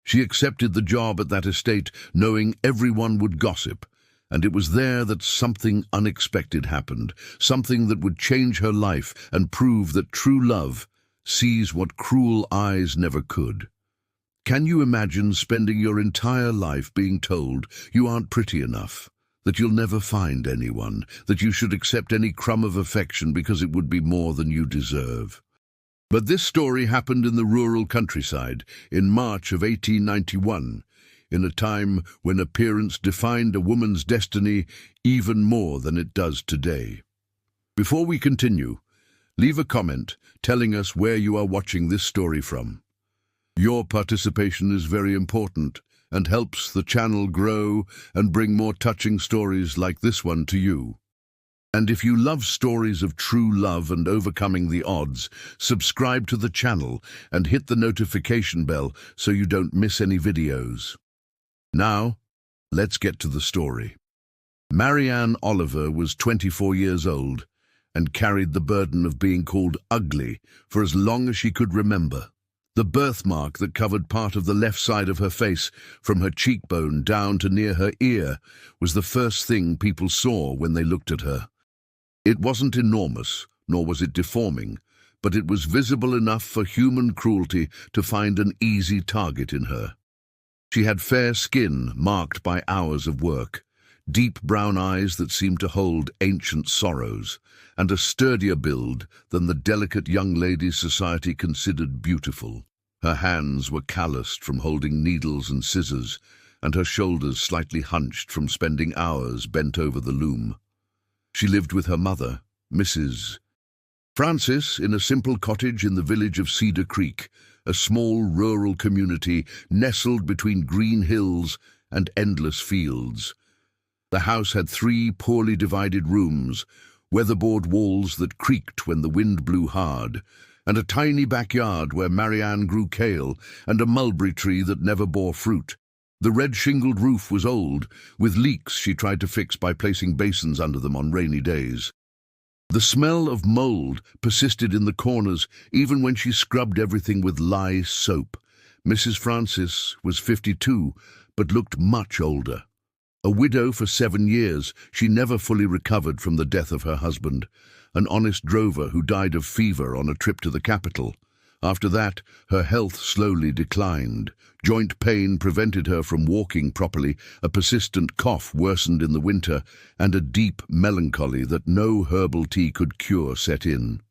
She accepted the job at that estate, knowing everyone would gossip, and it was there that something unexpected happened, something that would change her life and prove that true love sees what cruel eyes never could. Can you imagine spending your entire life being told you aren't pretty enough, that you'll never find anyone, that you should accept any crumb of affection because it would be more than you deserve? But this story happened in the rural countryside in March of 1891, in a time when appearance defined a woman's destiny even more than it does today. Before we continue, leave a comment telling us where you are watching this story from. Your participation is very important and helps the channel grow and bring more touching stories like this one to you. And if you love stories of true love and overcoming the odds, subscribe to the channel and hit the notification bell so you don't miss any videos. Now, let's get to the story. Marianne Oliver was 24 years old and carried the burden of being called ugly for as long as she could remember. The birthmark that covered part of the left side of her face, from her cheekbone down to near her ear, was the first thing people saw when they looked at her. It wasn't enormous, nor was it deforming, but it was visible enough for human cruelty to find an easy target in her. She had fair skin marked by hours of work, deep brown eyes that seemed to hold ancient sorrows, and a sturdier build than the delicate young ladies society considered beautiful. Her hands were calloused from holding needles and scissors, and her shoulders slightly hunched from spending hours bent over the loom. She lived with her mother, Mrs. Francis, in a simple cottage in the village of Cedar Creek, a small rural community nestled between green hills and endless fields. The house had 3 poorly divided rooms, weatherboard walls that creaked when the wind blew hard, and a tiny backyard where Marianne grew kale and a mulberry tree that never bore fruit. The red-shingled roof was old, with leaks she tried to fix by placing basins under them on rainy days. The smell of mold persisted in the corners even when she scrubbed everything with lye soap. Mrs. Francis was 52, but looked much older. A widow for 7 years, she never fully recovered from the death of her husband, an honest drover who died of fever on a trip to the capital. After that, her health slowly declined. Joint pain prevented her from walking properly, a persistent cough worsened in the winter, and a deep melancholy that no herbal tea could cure set in.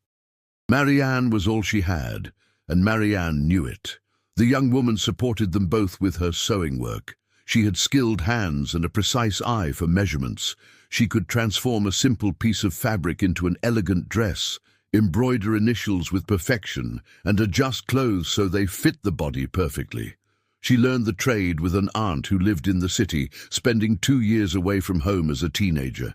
Marianne was all she had, and Marianne knew it. The young woman supported them both with her sewing work. She had skilled hands and a precise eye for measurements. She could transform a simple piece of fabric into an elegant dress, embroider initials with perfection, and adjust clothes so they fit the body perfectly. She learned the trade with an aunt who lived in the city, spending 2 years away from home as a teenager.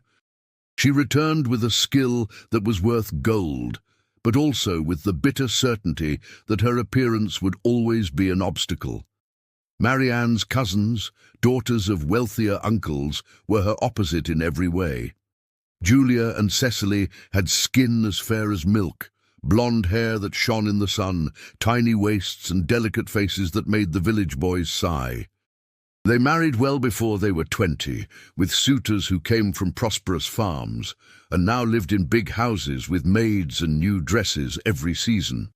She returned with a skill that was worth gold, but also with the bitter certainty that her appearance would always be an obstacle. Marianne's cousins, daughters of wealthier uncles, were her opposite in every way. Julia and Cecily had skin as fair as milk, blonde hair that shone in the sun, tiny waists and delicate faces that made the village boys sigh. They married well before they were 20, with suitors who came from prosperous farms, and now lived in big houses with maids and new dresses every season.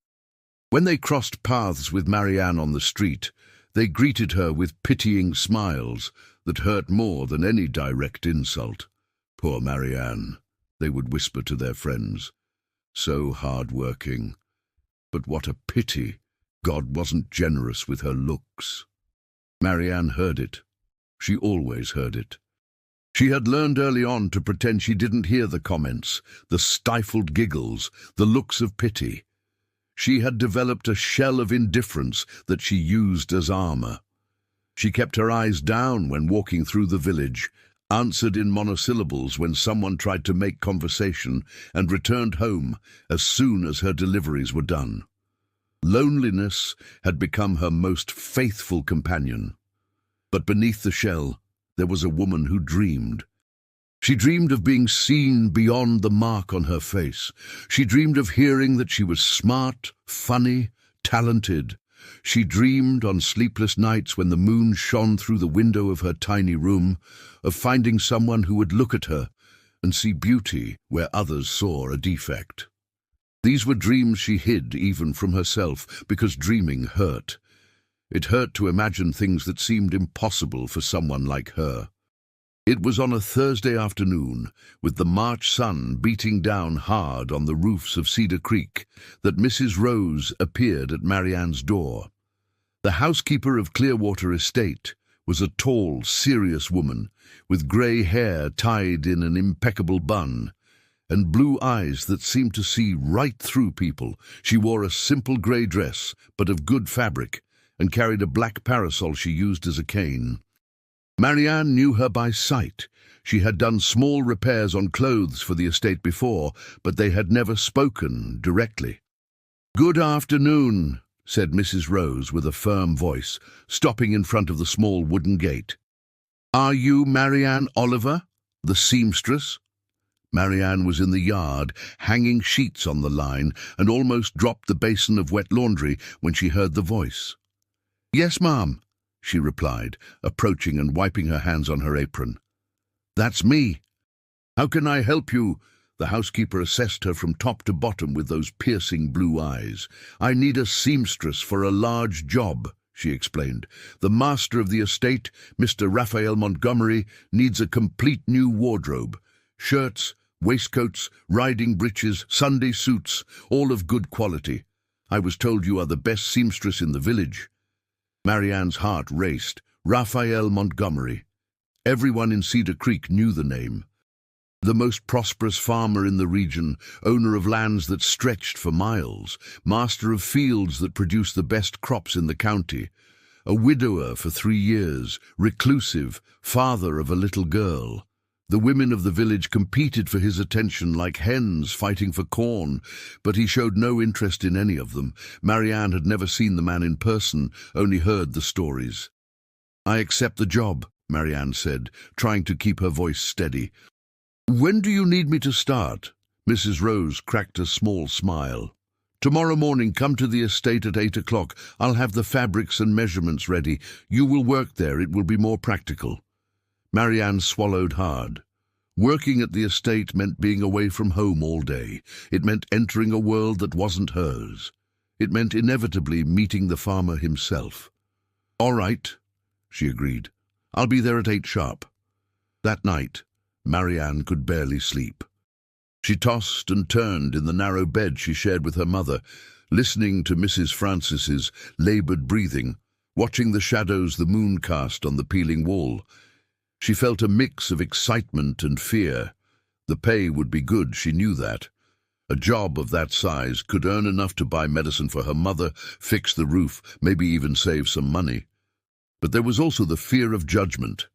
When they crossed paths with Marianne on the street, they greeted her with pitying smiles that hurt more than any direct insult. "Poor Marianne," they would whisper to their friends. "So hard-working. But what a pity God wasn't generous with her looks." Marianne heard it. She always heard it. She had learned early on to pretend she didn't hear the comments, the stifled giggles, the looks of pity. She had developed a shell of indifference that she used as armor. She kept her eyes down when walking through the village, answered in monosyllables when someone tried to make conversation, and returned home as soon as her deliveries were done. Loneliness had become her most faithful companion. But beneath the shell, there was a woman who dreamed. She dreamed of being seen beyond the mark on her face. She dreamed of hearing that she was smart, funny, talented, She dreamed on sleepless nights when the moon shone through the window of her tiny room of finding someone who would look at her and see beauty where others saw a defect. These were dreams she hid even from herself, because dreaming hurt. It hurt to imagine things that seemed impossible for someone like her. It was on a Thursday afternoon, with the March sun beating down hard on the roofs of Cedar Creek, that Mrs. Rose appeared at Marianne's door. The housekeeper of Clearwater Estate was a tall, serious woman, with grey hair tied in an impeccable bun, and blue eyes that seemed to see right through people. She wore a simple grey dress, but of good fabric, and carried a black parasol she used as a cane. Marianne knew her by sight. She had done small repairs on clothes for the estate before, but they had never spoken directly. "Good afternoon," said Mrs. Rose with a firm voice, stopping in front of the small wooden gate. "Are you Marianne Oliver, the seamstress?" Marianne was in the yard, hanging sheets on the line, and almost dropped the basin of wet laundry when she heard the voice. "Yes, ma'am," she replied, approaching and wiping her hands on her apron. "That's me. How can I help you?" The housekeeper assessed her from top to bottom with those piercing blue eyes. "I need a seamstress for a large job," she explained. "The master of the estate, Mr. Raphael Montgomery, needs a complete new wardrobe. Shirts, waistcoats, riding breeches, Sunday suits, all of good quality. I was told you are the best seamstress in the village." Marianne's heart raced. Raphael Montgomery. Everyone in Cedar Creek knew the name. The most prosperous farmer in the region, owner of lands that stretched for miles, master of fields that produced the best crops in the county, a widower for 3 years, reclusive, father of a little girl. The women of the village competed for his attention like hens fighting for corn, but he showed no interest in any of them. Marianne had never seen the man in person, only heard the stories. "I accept the job," Marianne said, trying to keep her voice steady. "When do you need me to start?" Mrs. Rose cracked a small smile. "Tomorrow morning, come to the estate at 8 o'clock. I'll have the fabrics and measurements ready. You will work there. It will be more practical." Marianne swallowed hard. Working at the estate meant being away from home all day. It meant entering a world that wasn't hers. It meant inevitably meeting the farmer himself. "All right," she agreed. "I'll be there at 8 sharp." That night, Marianne could barely sleep. She tossed and turned in the narrow bed she shared with her mother, listening to Mrs. Francis's laboured breathing, watching the shadows the moon cast on the peeling wall. She felt a mix of excitement and fear. The pay would be good, she knew that. A job of that size could earn enough to buy medicine for her mother, fix the roof, maybe even save some money. But there was also the fear of judgment.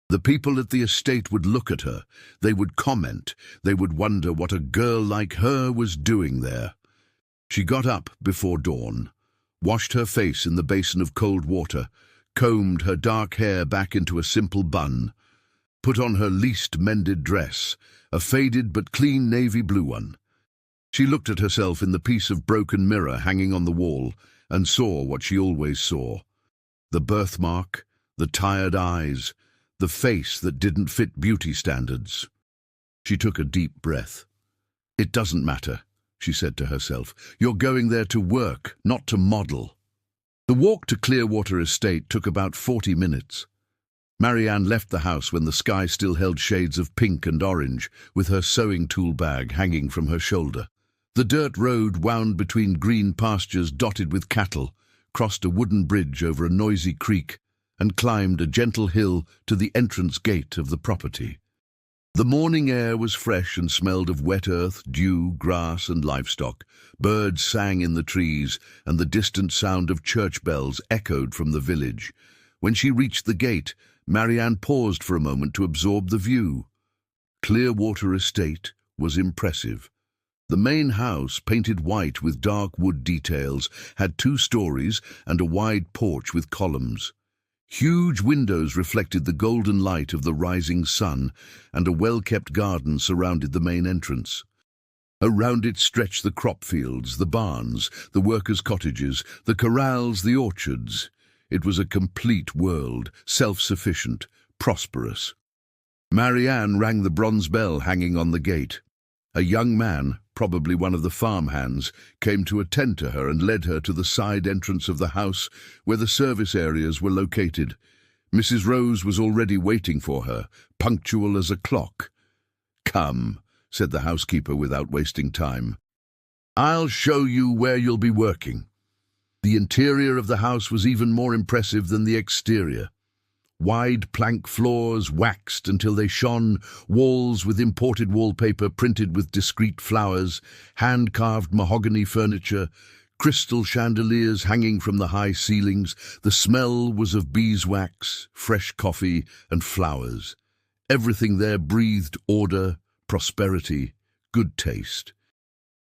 The people at the estate would look at her. They would comment. They would wonder what a girl like her was doing there. She got up before dawn, washed her face in the basin of cold water, combed her dark hair back into a simple bun, put on her least mended dress, a faded but clean navy blue one. She looked at herself in the piece of broken mirror hanging on the wall and saw what she always saw. The birthmark, the tired eyes, the face that didn't fit beauty standards. She took a deep breath. "It doesn't matter," she said to herself. "You're going there to work, not to model." The walk to Clearwater Estate took about 40 minutes. Marianne left the house when the sky still held shades of pink and orange, with her sewing tool bag hanging from her shoulder. The dirt road wound between green pastures dotted with cattle, crossed a wooden bridge over a noisy creek, and climbed a gentle hill to the entrance gate of the property. The morning air was fresh and smelled of wet earth, dew, grass, and livestock. Birds sang in the trees, and the distant sound of church bells echoed from the village. When she reached the gate, Marianne paused for a moment to absorb the view. Clearwater Estate was impressive. The main house, painted white with dark wood details, had 2 stories and a wide porch with columns. Huge windows reflected the golden light of the rising sun, and a well-kept garden surrounded the main entrance. Around it stretched the crop fields, the barns, the workers' cottages, the corrals, the orchards. It was a complete world, self-sufficient, prosperous. Marianne rang the bronze bell hanging on the gate. A young man, probably one of the farm hands, came to attend to her and led her to the side entrance of the house where the service areas were located. Mrs. Rose was already waiting for her, punctual as a clock. "Come," said the housekeeper without wasting time. "I'll show you where you'll be working." The interior of the house was even more impressive than the exterior. Wide plank floors waxed until they shone, walls with imported wallpaper printed with discreet flowers, hand-carved mahogany furniture, crystal chandeliers hanging from the high ceilings. The smell was of beeswax, fresh coffee, and flowers. Everything there breathed order, prosperity, good taste.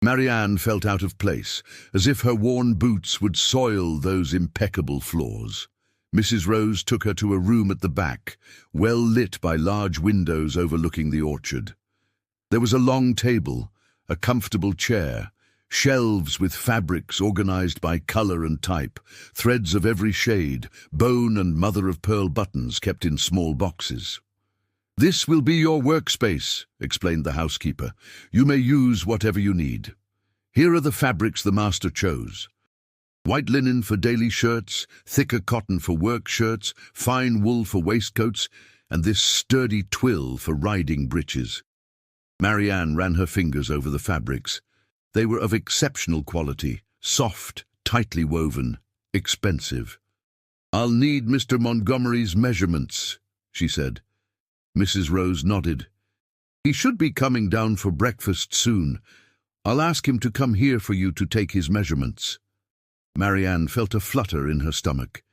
Marianne felt out of place, as if her worn boots would soil those impeccable floors. Mrs. Rose took her to a room at the back, well lit by large windows overlooking the orchard. There was a long table, a comfortable chair, shelves with fabrics organized by color and type, threads of every shade, bone and mother-of-pearl buttons kept in small boxes. "This will be your workspace," explained the housekeeper. "You may use whatever you need. Here are the fabrics the master chose. White linen for daily shirts, thicker cotton for work shirts, fine wool for waistcoats, and this sturdy twill for riding breeches." Marianne ran her fingers over the fabrics. They were of exceptional quality, soft, tightly woven, expensive. "I'll need Mr. Montgomery's measurements," she said. Mrs. Rose nodded. "He should be coming down for breakfast soon. I'll ask him to come here for you to take his measurements." Marianne felt a flutter in her stomach.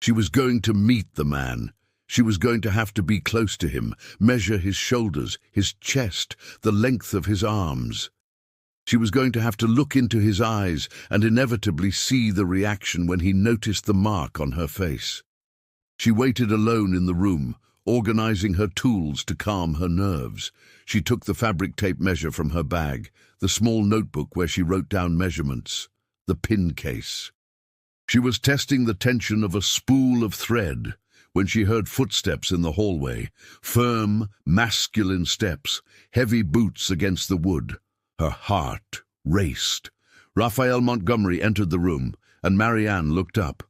She was going to meet the man. She was going to have to be close to him, measure his shoulders, his chest, the length of his arms. She was going to have to look into his eyes and inevitably see the reaction when he noticed the mark on her face. She waited alone in the room, organizing her tools to calm her nerves. She took the fabric tape measure from her bag, the small notebook where she wrote down measurements, the pin case. She was testing the tension of a spool of thread when she heard footsteps in the hallway, firm, masculine steps, heavy boots against the wood. Her heart raced. Raphael Montgomery entered the room, and Marianne looked up.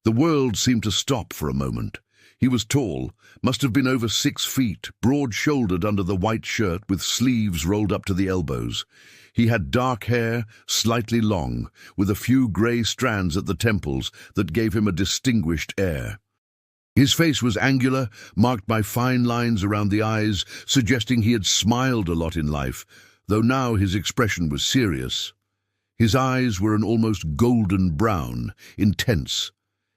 The world seemed to stop for a moment. He was tall, must have been over 6 feet, broad-shouldered under the white shirt with sleeves rolled up to the elbows. He had dark hair, slightly long, with a few grey strands at the temples that gave him a distinguished air. His face was angular, marked by fine lines around the eyes, suggesting he had smiled a lot in life, though now his expression was serious. His eyes were an almost golden brown, intense.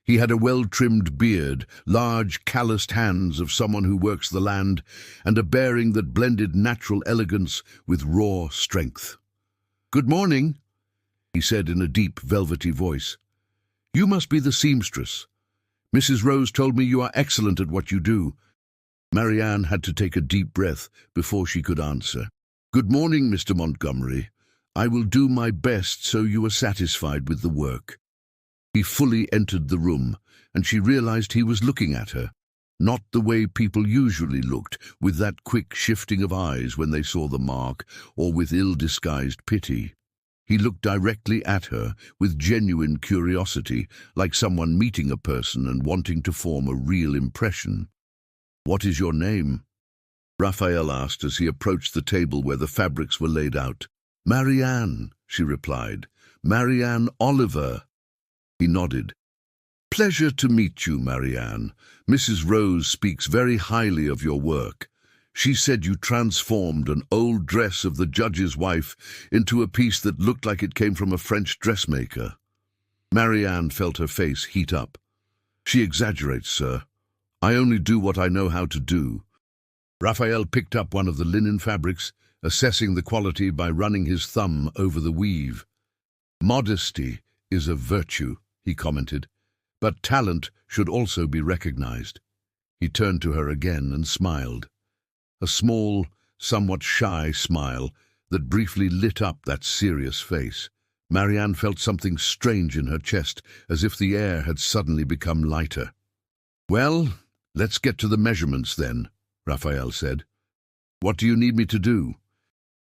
He had a well-trimmed beard, large, calloused hands of someone who works the land, and a bearing that blended natural elegance with raw strength. "Good morning," he said in a deep, velvety voice. "You must be the seamstress. Mrs. Rose told me you are excellent at what you do." Marianne had to take a deep breath before she could answer. "Good morning, Mr. Montgomery. I will do my best so you are satisfied with the work." He fully entered the room, and she realized he was looking at her, not the way people usually looked, with that quick shifting of eyes when they saw the mark, or with ill-disguised pity. He looked directly at her, with genuine curiosity, like someone meeting a person and wanting to form a real impression. "What is your name?" Raphael asked as he approached the table where the fabrics were laid out. "Marianne," she replied. "Marianne Oliver." He nodded. "Pleasure to meet you, Marianne. Mrs. Rose speaks very highly of your work. She said you transformed an old dress of the judge's wife into a piece that looked like it came from a French dressmaker." Marianne felt her face heat up. "She exaggerates, sir. I only do what I know how to do." Raphael picked up one of the linen fabrics, assessing the quality by running his thumb over the weave. "Modesty is a virtue," he commented, "but talent should also be recognized." He turned to her again and smiled. A small, somewhat shy smile, that briefly lit up that serious face. Marianne felt something strange in her chest, as if the air had suddenly become lighter. "Well, let's get to the measurements then," Raphael said. "What do you need me to do?"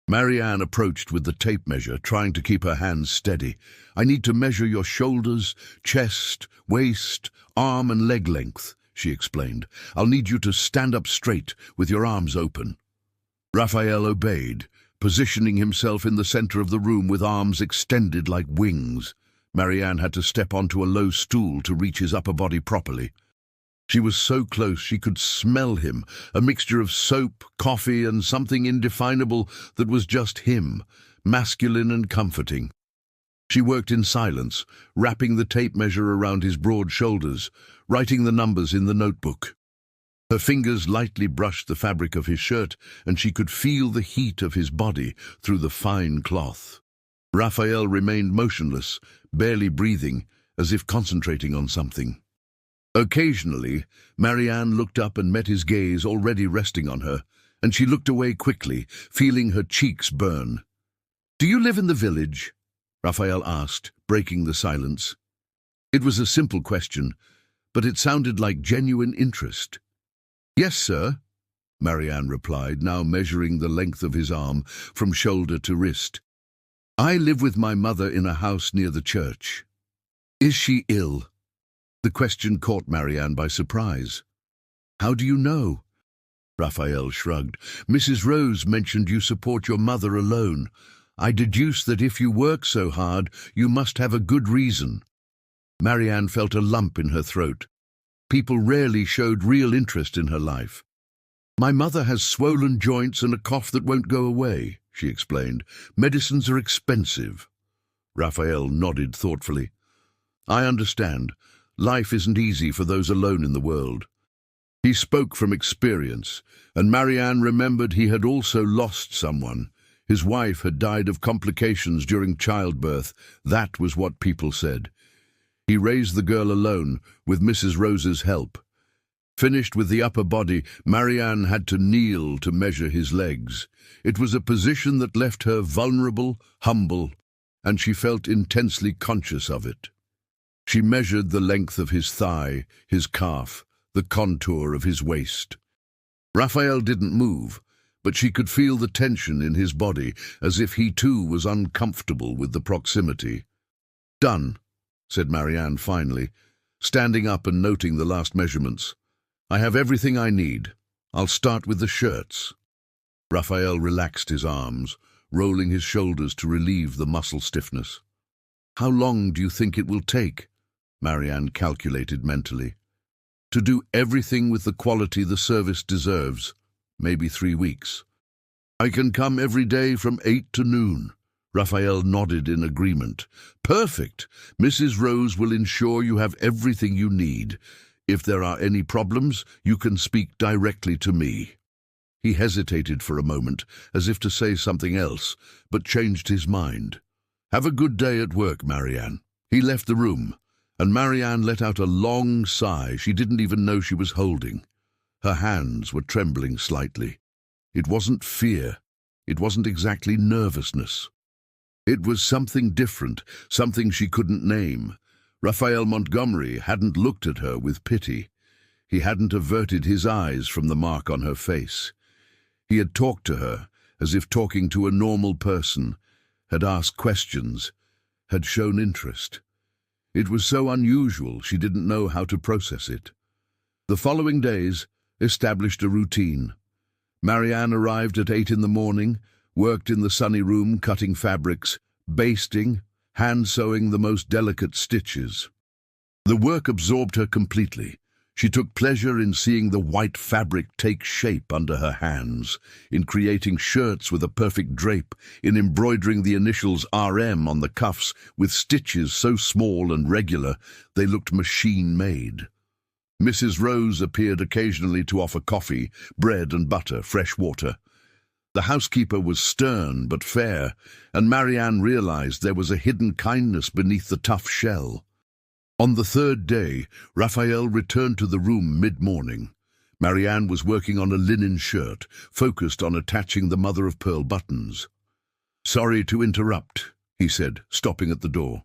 Marianne approached with the tape measure, trying to keep her hands steady. "I need to measure your shoulders, chest, waist, arm and leg length," she explained. "I'll need you to stand up straight with your arms open." Raphael obeyed, positioning himself in the center of the room with arms extended like wings. Marianne had to step onto a low stool to reach his upper body properly. She was so close she could smell him, a mixture of soap, coffee, and something indefinable that was just him, masculine and comforting. She worked in silence, wrapping the tape measure around his broad shoulders, writing the numbers in the notebook. Her fingers lightly brushed the fabric of his shirt, and she could feel the heat of his body through the fine cloth. Raphael remained motionless, barely breathing, as if concentrating on something. Occasionally, Marianne looked up and met his gaze already resting on her, and she looked away quickly, feeling her cheeks burn. "Do you live in the village?" Raphael asked, breaking the silence. It was a simple question, but it sounded like genuine interest. "Yes, sir," Marianne replied, now measuring the length of his arm from shoulder to wrist. "I live with my mother in a house near the church." "Is she ill?" The question caught Marianne by surprise. "How do you know?" Raphael shrugged. "Mrs. Rose mentioned you support your mother alone. I deduce that if you work so hard, you must have a good reason." Marianne felt a lump in her throat. People rarely showed real interest in her life. "My mother has swollen joints and a cough that won't go away," she explained. "Medicines are expensive." Raphael nodded thoughtfully. "I understand. Life isn't easy for those alone in the world." He spoke from experience, and Marianne remembered he had also lost someone. His wife had died of complications during childbirth. That was what people said. He raised the girl alone, with Mrs. Rose's help. Finished with the upper body, Marianne had to kneel to measure his legs. It was a position that left her vulnerable, humble, and she felt intensely conscious of it. She measured the length of his thigh, his calf, the contour of his waist. Raphael didn't move, but she could feel the tension in his body, as if he too was uncomfortable with the proximity. "Done," said Marianne finally, standing up and noting the last measurements. "I have everything I need. I'll start with the shirts." Raphael relaxed his arms, rolling his shoulders to relieve the muscle stiffness. "How long do you think it will take?" Marianne calculated mentally. "To do everything with the quality the service deserves, maybe 3 weeks." "I can come every day from 8 to noon." Raphael nodded in agreement. "Perfect. Mrs. Rose will ensure you have everything you need. If there are any problems, you can speak directly to me." He hesitated for a moment, as if to say something else, but changed his mind. "Have a good day at work, Marianne." He left the room, and Marianne let out a long sigh she didn't even know she was holding. Her hands were trembling slightly. It wasn't fear. It wasn't exactly nervousness. It was something different, something she couldn't name. Raphael Montgomery hadn't looked at her with pity. He hadn't averted his eyes from the mark on her face. He had talked to her as if talking to a normal person, had asked questions, had shown interest. It was so unusual she didn't know how to process it. The following days established a routine. Marianne arrived at 8 in the morning, worked in the sunny room cutting fabrics, basting, hand-sewing the most delicate stitches. The work absorbed her completely. She took pleasure in seeing the white fabric take shape under her hands, in creating shirts with a perfect drape, in embroidering the initials RM on the cuffs with stitches so small and regular they looked machine-made. Mrs. Rose appeared occasionally to offer coffee, bread and butter, fresh water. The housekeeper was stern but fair, and Marianne realized there was a hidden kindness beneath the tough shell. On the 3rd day, Raphael returned to the room mid-morning. Marianne was working on a linen shirt, focused on attaching the mother-of-pearl buttons. "Sorry to interrupt," he said, stopping at the door.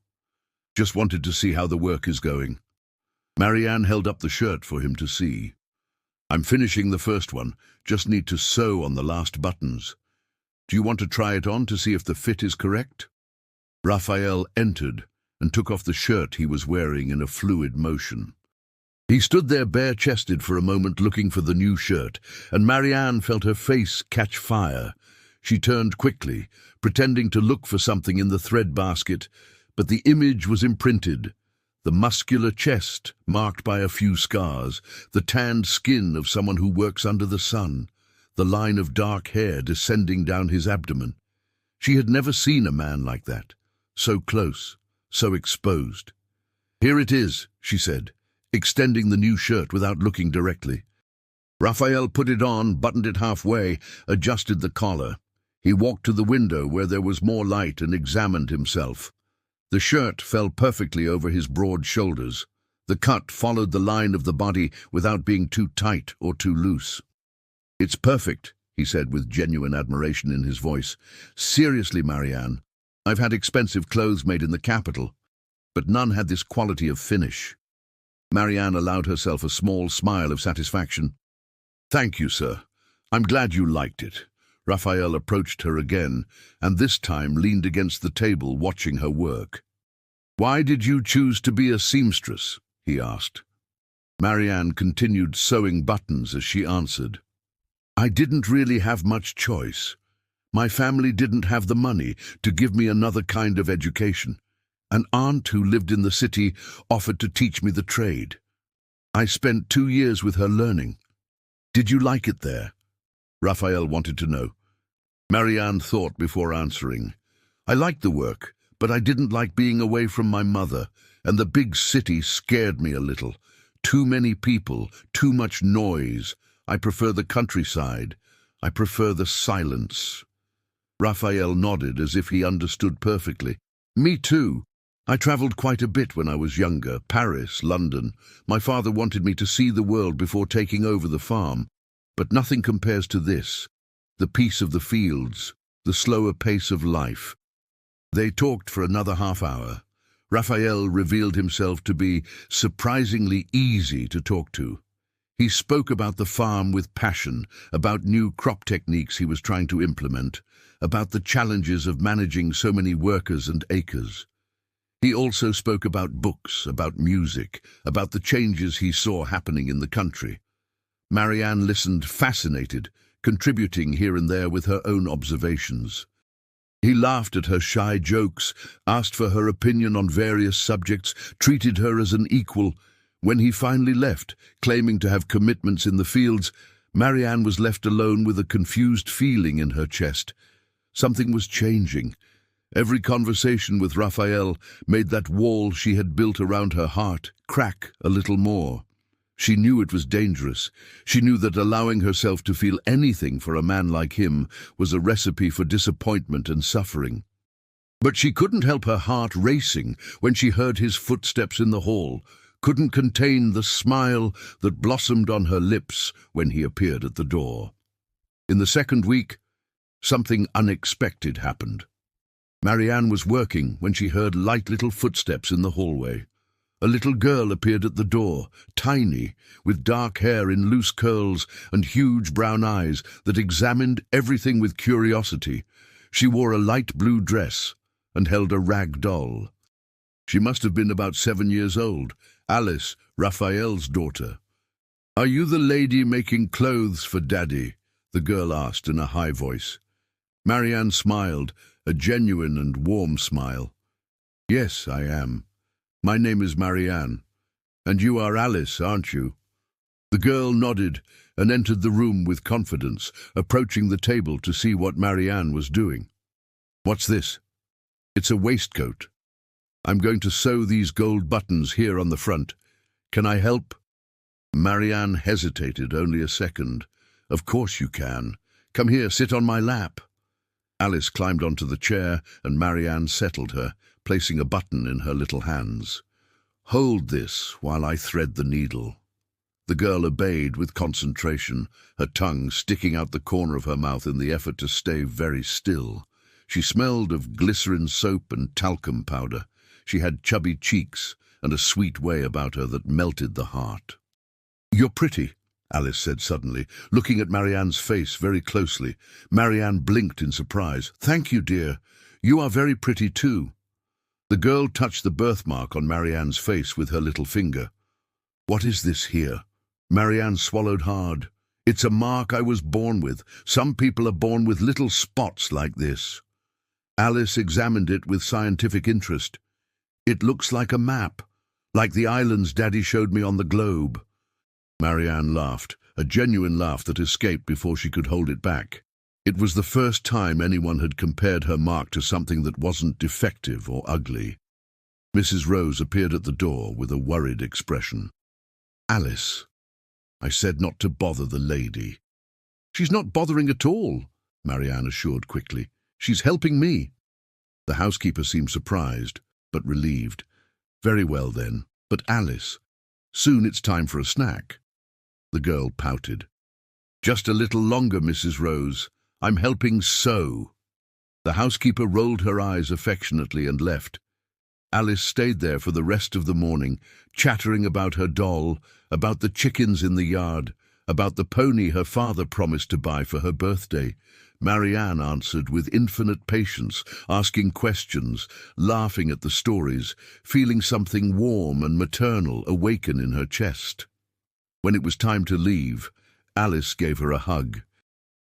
"Just wanted to see how the work is going." Marianne held up the shirt for him to see. "I'm finishing the first one, just need to sew on the last buttons. Do you want to try it on to see if the fit is correct?" Raphael entered and took off the shirt he was wearing in a fluid motion. He stood there bare-chested for a moment looking for the new shirt, and Marianne felt her face catch fire. She turned quickly, pretending to look for something in the thread basket, but the image was imprinted. The muscular chest, marked by a few scars, the tanned skin of someone who works under the sun, the line of dark hair descending down his abdomen. She had never seen a man like that, so close, so exposed. "Here it is," she said, extending the new shirt without looking directly. Raphael put it on, buttoned it halfway, adjusted the collar. He walked to the window where there was more light and examined himself. The shirt fell perfectly over his broad shoulders. The cut followed the line of the body without being too tight or too loose. "It's perfect," he said with genuine admiration in his voice. "Seriously, Marianne, I've had expensive clothes made in the capital, but none had this quality of finish." Marianne allowed herself a small smile of satisfaction. "Thank you, sir. I'm glad you liked it." Raphael approached her again, and this time leaned against the table watching her work. "Why did you choose to be a seamstress?" he asked. Marianne continued sewing buttons as she answered. "I didn't really have much choice. My family didn't have the money to give me another kind of education. An aunt who lived in the city offered to teach me the trade. I spent 2 years with her learning. Did you like it there?" Raphael wanted to know. Marianne thought before answering. "I liked the work, but I didn't like being away from my mother, and the big city scared me a little. Too many people, too much noise. I prefer the countryside. I prefer the silence." Raphael nodded as if he understood perfectly. "Me too. I travelled quite a bit when I was younger, Paris, London. My father wanted me to see the world before taking over the farm. But nothing compares to this. The peace of the fields, the slower pace of life." They talked for another half-hour. Raphael revealed himself to be surprisingly easy to talk to. He spoke about the farm with passion, about new crop techniques he was trying to implement, about the challenges of managing so many workers and acres. He also spoke about books, about music, about the changes he saw happening in the country. Marianne listened fascinated, contributing here and there with her own observations. He laughed at her shy jokes, asked for her opinion on various subjects, treated her as an equal. When he finally left, claiming to have commitments in the fields, Marianne was left alone with a confused feeling in her chest. Something was changing. Every conversation with Raphael made that wall she had built around her heart crack a little more. She knew it was dangerous. She knew that allowing herself to feel anything for a man like him was a recipe for disappointment and suffering. But she couldn't help her heart racing when she heard his footsteps in the hall, couldn't contain the smile that blossomed on her lips when he appeared at the door. In the second week, something unexpected happened. Marianne was working when she heard light little footsteps in the hallway. A little girl appeared at the door, tiny, with dark hair in loose curls and huge brown eyes that examined everything with curiosity. She wore a light blue dress and held a rag doll. She must have been about 7 years old, Alice, Raphael's daughter. "Are you the lady making clothes for Daddy?" the girl asked in a high voice. Marianne smiled, a genuine and warm smile. "Yes, I am. My name is Marianne. And you are Alice, aren't you?" The girl nodded and entered the room with confidence, approaching the table to see what Marianne was doing. "What's this?" "It's a waistcoat. I'm going to sew these gold buttons here on the front. Can I help?" Marianne hesitated only a second. "Of course you can. Come here, sit on my lap." Alice climbed onto the chair and Marianne settled her, placing a button in her little hands. "Hold this while I thread the needle." The girl obeyed with concentration, her tongue sticking out the corner of her mouth in the effort to stay very still. She smelled of glycerin soap and talcum powder. She had chubby cheeks and a sweet way about her that melted the heart. "You're pretty," Alice said suddenly, looking at Marianne's face very closely. Marianne blinked in surprise. "Thank you, dear. You are very pretty too." The girl touched the birthmark on Marianne's face with her little finger. "What is this here?" Marianne swallowed hard. "It's a mark I was born with. Some people are born with little spots like this." Alice examined it with scientific interest. "It looks like a map, like the islands Daddy showed me on the globe." Marianne laughed, a genuine laugh that escaped before she could hold it back. It was the first time anyone had compared her mark to something that wasn't defective or ugly. Mrs. Rose appeared at the door with a worried expression. "Alice, I said not to bother the lady." "She's not bothering at all," Marianne assured quickly. "She's helping me." The housekeeper seemed surprised, but relieved. "Very well then, but Alice, soon it's time for a snack." The girl pouted. "Just a little longer, Mrs. Rose. I'm helping sew." The housekeeper rolled her eyes affectionately and left. Alice stayed there for the rest of the morning, chattering about her doll, about the chickens in the yard, about the pony her father promised to buy for her birthday. Marianne answered with infinite patience, asking questions, laughing at the stories, feeling something warm and maternal awaken in her chest. When it was time to leave, Alice gave her a hug.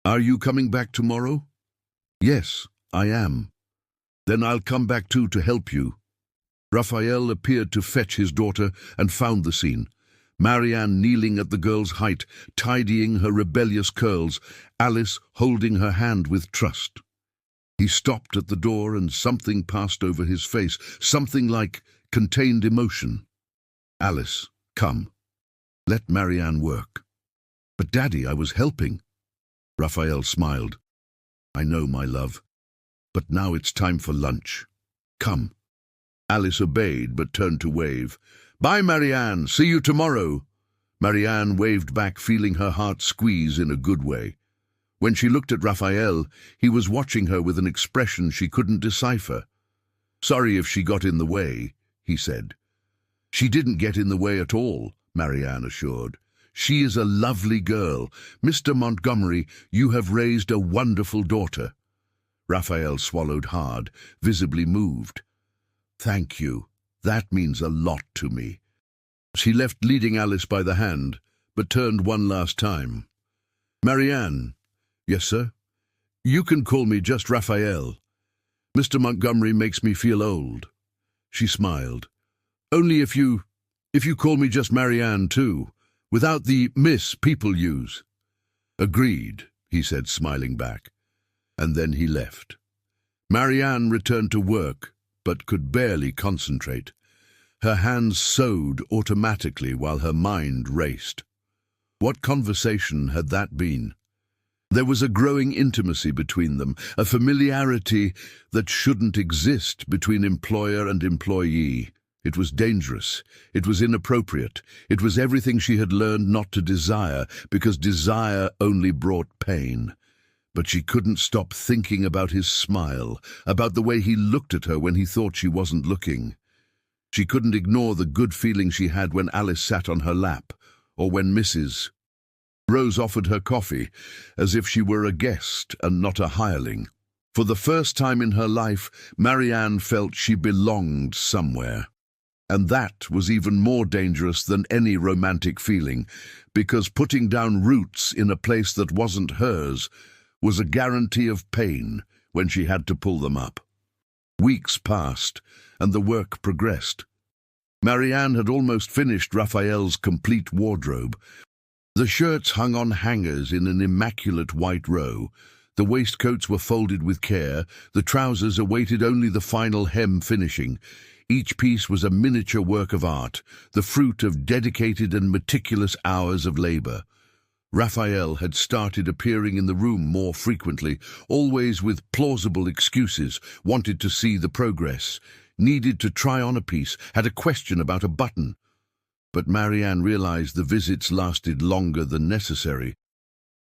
"Are you coming back tomorrow?" "Yes, I am." "Then I'll come back too to help you." Raphael appeared to fetch his daughter and found the scene. Marianne kneeling at the girl's height, tidying her rebellious curls, Alice holding her hand with trust. He stopped at the door and something passed over his face, something like contained emotion. "Alice, come. Let Marianne work." "But Daddy, I was helping." Raphael smiled. "I know, my love. But now it's time for lunch. Come." Alice obeyed but turned to wave. "Bye, Marianne. See you tomorrow." Marianne waved back, feeling her heart squeeze in a good way. When she looked at Raphael, he was watching her with an expression she couldn't decipher. "Sorry if she got in the way," he said. "She didn't get in the way at all," Marianne assured. "She is a lovely girl. Mr. Montgomery, you have raised a wonderful daughter." Raphael swallowed hard, visibly moved. "Thank you. That means a lot to me." She left, leading Alice by the hand, but turned one last time. "Marianne." "Yes, sir?" "You can call me just Raphael. Mr. Montgomery makes me feel old." She smiled. "Only if you call me just Marianne too, without the miss people use." "Agreed," he said, smiling back. And then he left. Marianne returned to work, but could barely concentrate. Her hands sewed automatically while her mind raced. What conversation had that been? There was a growing intimacy between them, a familiarity that shouldn't exist between employer and employee. It was dangerous. It was inappropriate. It was everything she had learned not to desire, because desire only brought pain. But she couldn't stop thinking about his smile, about the way he looked at her when he thought she wasn't looking. She couldn't ignore the good feeling she had when Alice sat on her lap, or when Mrs. Rose offered her coffee, as if she were a guest and not a hireling. For the first time in her life, Marianne felt she belonged somewhere. And that was even more dangerous than any romantic feeling, because putting down roots in a place that wasn't hers was a guarantee of pain when she had to pull them up. Weeks passed, and the work progressed. Marianne had almost finished Raphael's complete wardrobe. The shirts hung on hangers in an immaculate white row. The waistcoats were folded with care. The trousers awaited only the final hem finishing. Each piece was a miniature work of art, the fruit of dedicated and meticulous hours of labor. Raphael had started appearing in the room more frequently, always with plausible excuses, wanted to see the progress, needed to try on a piece, had a question about a button. But Marianne realized the visits lasted longer than necessary.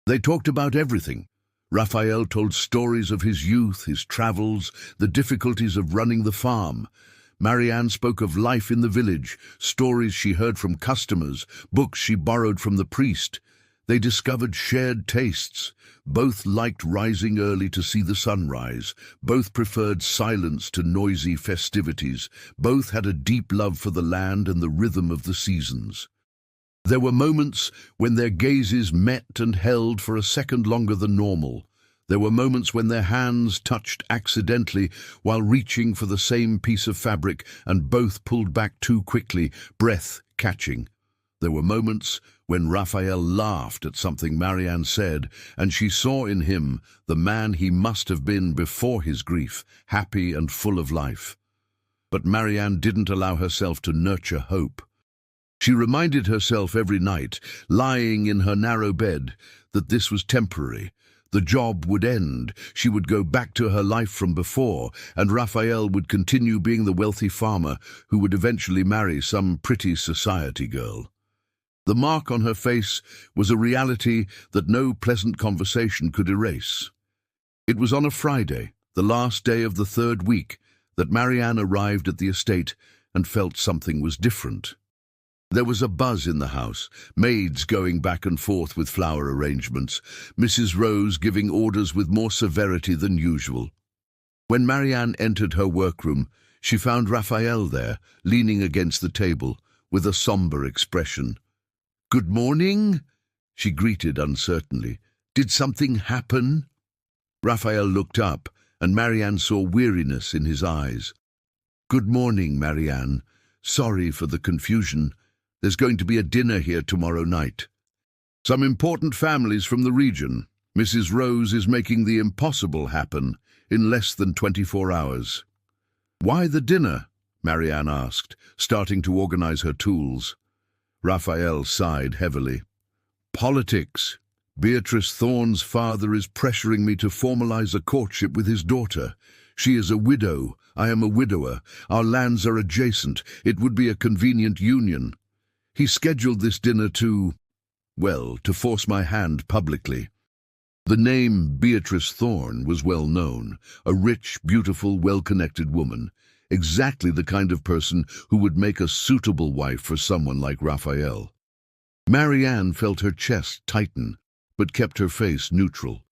They talked about everything. Raphael told stories of his youth, his travels, the difficulties of running the farm. Marianne spoke of life in the village, stories she heard from customers, books she borrowed from the priest. They discovered shared tastes. Both liked rising early to see the sunrise. Both preferred silence to noisy festivities. Both had a deep love for the land and the rhythm of the seasons. There were moments when their gazes met and held for a second longer than normal. There were moments when their hands touched accidentally while reaching for the same piece of fabric, and both pulled back too quickly, breath catching. There were moments when Raphael laughed at something Marianne said, and she saw in him the man he must have been before his grief, happy and full of life. But Marianne didn't allow herself to nurture hope. She reminded herself every night, lying in her narrow bed, that this was temporary. The job would end, she would go back to her life from before, and Raphael would continue being the wealthy farmer who would eventually marry some pretty society girl. The mark on her face was a reality that no pleasant conversation could erase. It was on a Friday, the last day of the third week, that Marianne arrived at the estate and felt something was different. There was a buzz in the house, maids going back and forth with flower arrangements, Mrs. Rose giving orders with more severity than usual. When Marianne entered her workroom, she found Raphael there, leaning against the table, with a somber expression. "Good morning," she greeted uncertainly. "Did something happen?" Raphael looked up, and Marianne saw weariness in his eyes. "Good morning, Marianne. Sorry for the confusion. There's going to be a dinner here tomorrow night. Some important families from the region. Mrs. Rose is making the impossible happen in less than 24 hours. "Why the dinner?" Marianne asked, starting to organize her tools. Raphael sighed heavily. "Politics. Beatrice Thorne's father is pressuring me to formalize a courtship with his daughter. She is a widow. I am a widower. Our lands are adjacent. It would be a convenient union. He scheduled this dinner to force my hand publicly." The name Beatrice Thorne was well known, a rich, beautiful, well-connected woman, exactly the kind of person who would make a suitable wife for someone like Raphael. Marianne felt her chest tighten, but kept her face neutral.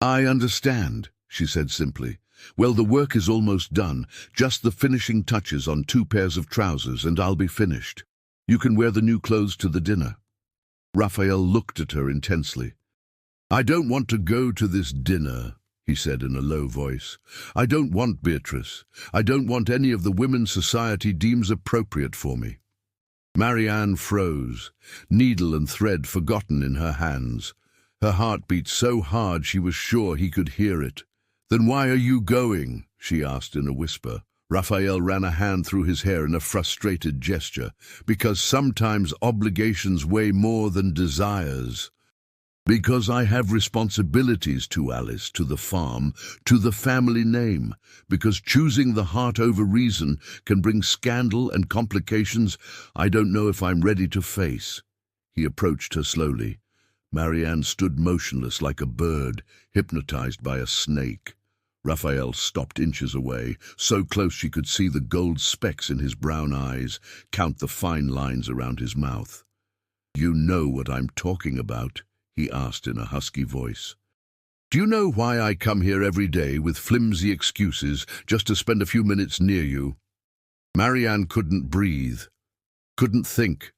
"I understand," she said simply. "Well, the work is almost done, just the finishing touches on 2 pairs of trousers, and I'll be finished. You can wear the new clothes to the dinner." Raphael looked at her intensely. "I don't want to go to this dinner," he said in a low voice. "I don't want Beatrice. I don't want any of the women society deems appropriate for me." Marianne froze, needle and thread forgotten in her hands. Her heart beat so hard she was sure he could hear it. "Then why are you going?" she asked in a whisper. Raphael ran a hand through his hair in a frustrated gesture. "Because sometimes obligations weigh more than desires. Because I have responsibilities to Alice, to the farm, to the family name. Because choosing the heart over reason can bring scandal and complications I don't know if I'm ready to face." He approached her slowly. Marianne stood motionless like a bird, hypnotized by a snake. Raphael stopped inches away, so close she could see the gold specks in his brown eyes, count the fine lines around his mouth. "You know what I'm talking about?" he asked in a husky voice. "Do you know why I come here every day with flimsy excuses just to spend a few minutes near you?" Marianne couldn't breathe, couldn't think,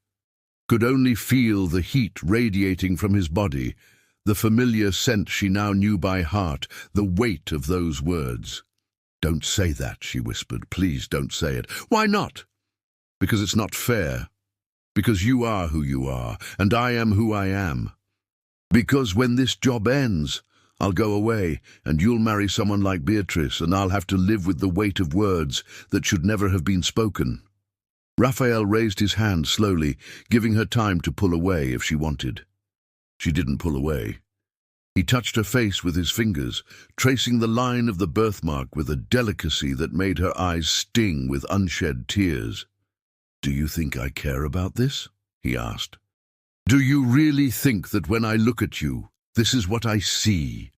could only feel the heat radiating from his body, the familiar scent she now knew by heart, the weight of those words. "Don't say that," she whispered. "Please don't say it." "Why not?" "Because it's not fair. Because you are who you are, and I am who I am. Because when this job ends, I'll go away, and you'll marry someone like Beatrice, and I'll have to live with the weight of words that should never have been spoken." Raphael raised his hand slowly, giving her time to pull away if she wanted. She didn't pull away. He touched her face with his fingers, tracing the line of the birthmark with a delicacy that made her eyes sting with unshed tears. "Do you think I care about this?" he asked. "Do you really think that when I look at you, this is what I see?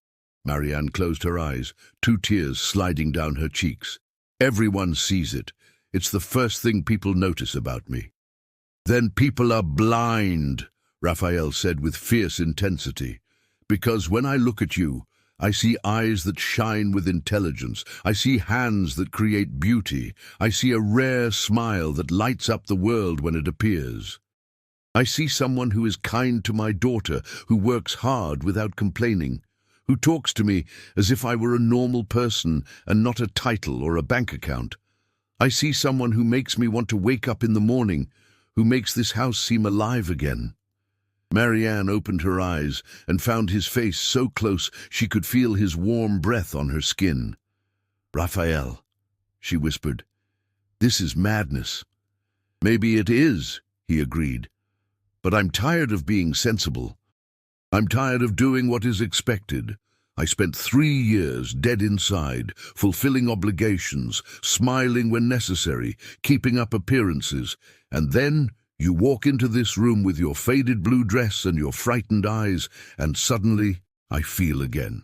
Marianne closed her eyes, 2 tears sliding down her cheeks. Everyone sees it. It's the first thing people notice about me. Then people are blind, Raphael said with fierce intensity. Because when I look at you, I see eyes that shine with intelligence. I see hands that create beauty. I see a rare smile that lights up the world when it appears. I see someone who is kind to my daughter, who works hard without complaining, who talks to me as if I were a normal person and not a title or a bank account. I see someone who makes me want to wake up in the morning, who makes this house seem alive again. Marianne opened her eyes and found his face so close she could feel his warm breath on her skin. "Raphael," she whispered, "this is madness." "Maybe it is," he agreed. "But I'm tired of being sensible. I'm tired of doing what is expected. I spent 3 years dead inside, fulfilling obligations, smiling when necessary, keeping up appearances, and then you walk into this room with your faded blue dress and your frightened eyes, and suddenly I feel again."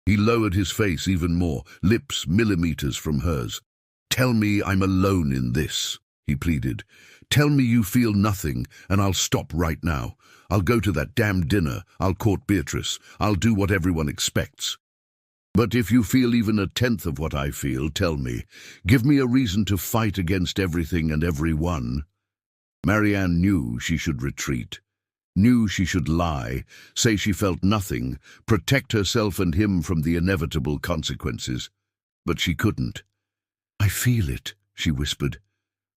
He lowered his face even more, lips millimeters from hers. "Tell me I'm alone in this," he pleaded. "Tell me you feel nothing, and I'll stop right now. I'll go to that damn dinner. I'll court Beatrice. I'll do what everyone expects. But if you feel even a tenth of what I feel, tell me. Give me a reason to fight against everything and everyone." Marianne knew she should retreat, knew she should lie, say she felt nothing, protect herself and him from the inevitable consequences. But she couldn't. "I feel it," she whispered.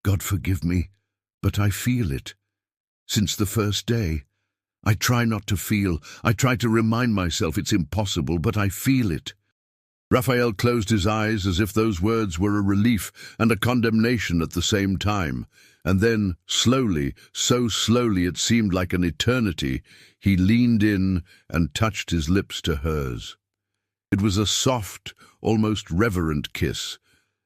"God forgive me, but I feel it. Since the first day. I try not to feel. I try to remind myself it's impossible, but I feel it." Raphael closed his eyes as if those words were a relief and a condemnation at the same time. And then, slowly, so slowly it seemed like an eternity, he leaned in and touched his lips to hers. It was a soft, almost reverent kiss,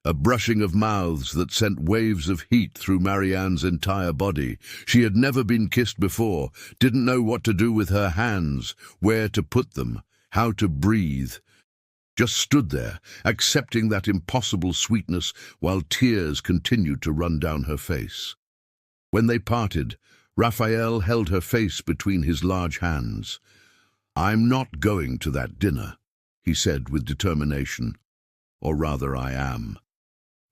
a brushing of mouths that sent waves of heat through Marianne's entire body. She had never been kissed before, didn't know what to do with her hands, where to put them, how to breathe. Just stood there, accepting that impossible sweetness while tears continued to run down her face. When they parted, Raphael held her face between his large hands. "I'm not going to that dinner," he said with determination. "Or rather, I am.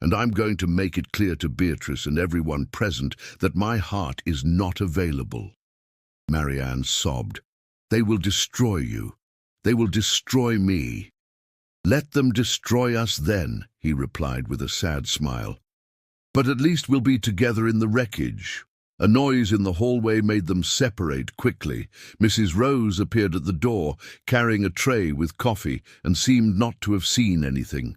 And I'm going to make it clear to Beatrice and everyone present that my heart is not available." Marianne sobbed. "They will destroy you. They will destroy me." "Let them destroy us then," he replied with a sad smile. "But at least we'll be together in the wreckage." A noise in the hallway made them separate quickly. Mrs. Rose appeared at the door, carrying a tray with coffee, and seemed not to have seen anything.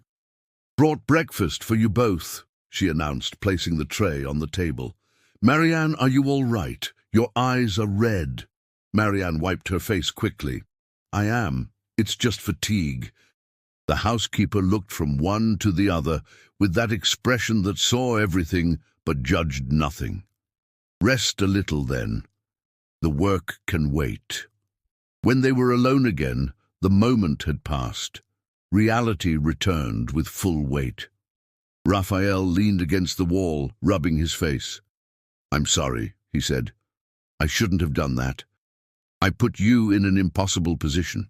"Brought breakfast for you both," she announced, placing the tray on the table. "Marianne, are you all right? Your eyes are red." Marianne wiped her face quickly. "I am. It's just fatigue." The housekeeper looked from one to the other with that expression that saw everything but judged nothing. "Rest a little, then. The work can wait." When they were alone again, the moment had passed. Reality returned with full weight. Raphael leaned against the wall, rubbing his face. "I'm sorry," he said. "I shouldn't have done that. I put you in an impossible position."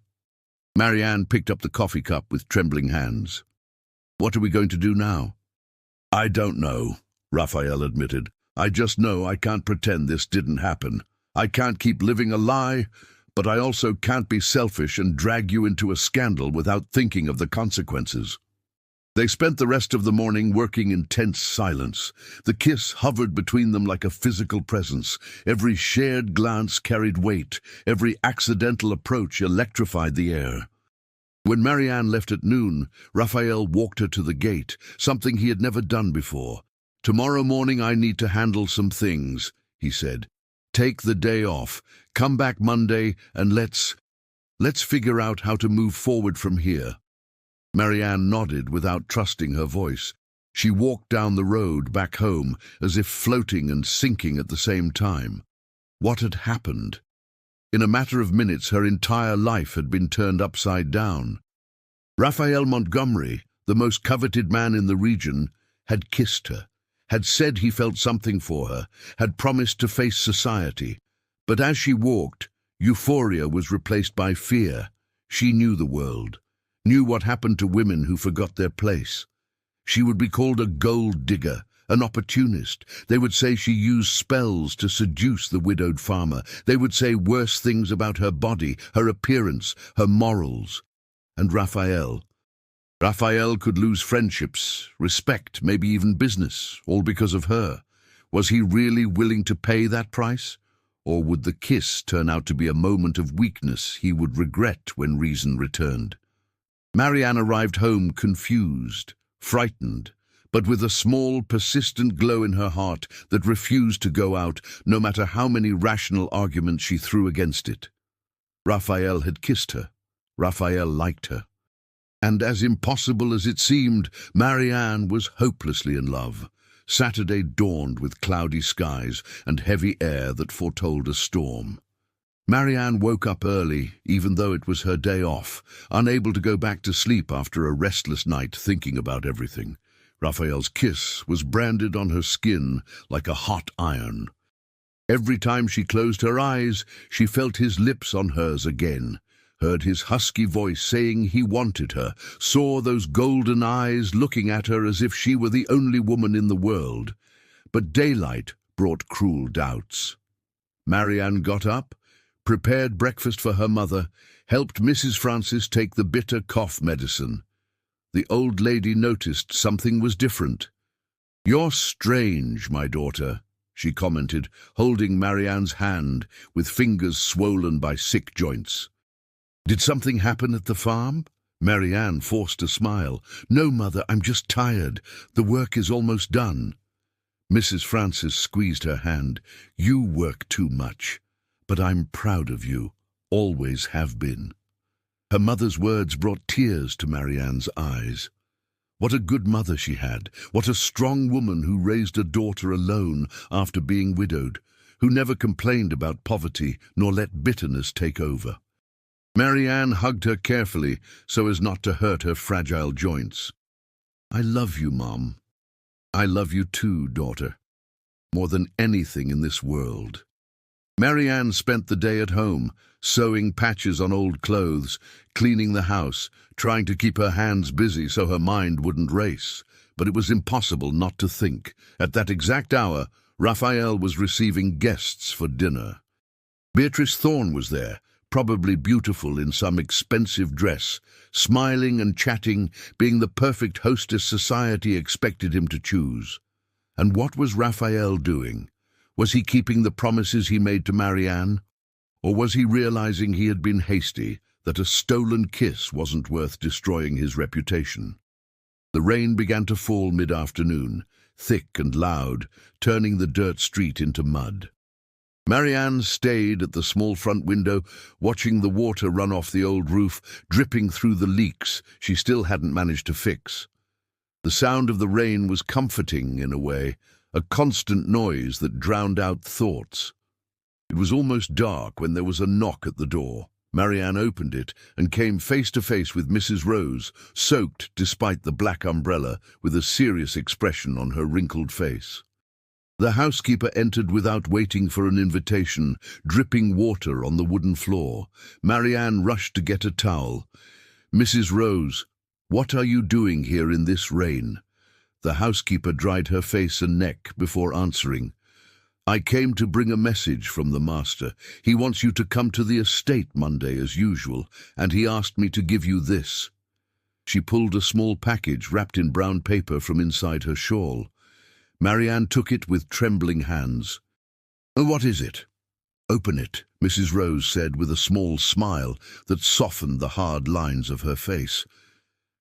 Marianne picked up the coffee cup with trembling hands. "What are we going to do now?" "I don't know," Raphael admitted. "I just know I can't pretend this didn't happen. I can't keep living a lie, but I also can't be selfish and drag you into a scandal without thinking of the consequences." They spent the rest of the morning working in tense silence. The kiss hovered between them like a physical presence. Every shared glance carried weight. Every accidental approach electrified the air. When Marianne left at noon, Raphael walked her to the gate, something he had never done before. "Tomorrow morning I need to handle some things," he said. "Take the day off. Come back Monday and let's figure out how to move forward from here." Marianne nodded without trusting her voice. She walked down the road back home, as if floating and sinking at the same time. What had happened? In a matter of minutes, her entire life had been turned upside down. Raphael Montgomery, the most coveted man in the region, had kissed her, had said he felt something for her, had promised to face society. But as she walked, euphoria was replaced by fear. She knew the world, knew what happened to women who forgot their place. She would be called a gold digger, an opportunist. They would say she used spells to seduce the widowed farmer. They would say worse things about her body, her appearance, her morals. And Raphael could lose friendships, respect, maybe even business, all because of her. Was he really willing to pay that price? Or would the kiss turn out to be a moment of weakness he would regret when reason returned? Marianne arrived home confused, frightened, but with a small, persistent glow in her heart that refused to go out, no matter how many rational arguments she threw against it. Raphael had kissed her. Raphael liked her. And as impossible as it seemed, Marianne was hopelessly in love. Saturday dawned with cloudy skies and heavy air that foretold a storm. Marianne woke up early, even though it was her day off, unable to go back to sleep after a restless night thinking about everything. Raphael's kiss was branded on her skin like a hot iron. Every time she closed her eyes, she felt his lips on hers again, heard his husky voice saying he wanted her, saw those golden eyes looking at her as if she were the only woman in the world. But daylight brought cruel doubts. Marianne got up, prepared breakfast for her mother, helped Mrs. Francis take the bitter cough medicine. The old lady noticed something was different. "You're strange, my daughter," she commented, holding Marianne's hand with fingers swollen by sick joints. "Did something happen at the farm?" Marianne forced a smile. "No, Mother, I'm just tired. The work is almost done." Mrs. Francis squeezed her hand. "You work too much, but I'm proud of you, always have been." Her mother's words brought tears to Marianne's eyes. What a good mother she had, what a strong woman who raised a daughter alone after being widowed, who never complained about poverty nor let bitterness take over. Marianne hugged her carefully so as not to hurt her fragile joints. "I love you, Mom. I love you too, daughter, more than anything in this world." Marianne spent the day at home, sewing patches on old clothes, cleaning the house, trying to keep her hands busy so her mind wouldn't race. But it was impossible not to think. At that exact hour, Raphael was receiving guests for dinner. Beatrice Thorne was there, probably beautiful in some expensive dress, smiling and chatting, being the perfect hostess society expected him to choose. And what was Raphael doing? Was he keeping the promises he made to Marianne? Or was he realizing he had been hasty, that a stolen kiss wasn't worth destroying his reputation? The rain began to fall mid-afternoon, thick and loud, turning the dirt street into mud. Marianne stayed at the small front window, watching the water run off the old roof, dripping through the leaks she still hadn't managed to fix. The sound of the rain was comforting in a way, a constant noise that drowned out thoughts. It was almost dark when there was a knock at the door. Marianne opened it and came face to face with Mrs. Rose, soaked despite the black umbrella, with a serious expression on her wrinkled face. The housekeeper entered without waiting for an invitation, dripping water on the wooden floor. Marianne rushed to get a towel. "Mrs. Rose, what are you doing here in this rain?" The housekeeper dried her face and neck before answering. "I came to bring a message from the master. He wants you to come to the estate Monday as usual, and he asked me to give you this." She pulled a small package wrapped in brown paper from inside her shawl. Marianne took it with trembling hands. "What is it?" "Open it," Mrs. Rose said with a small smile that softened the hard lines of her face.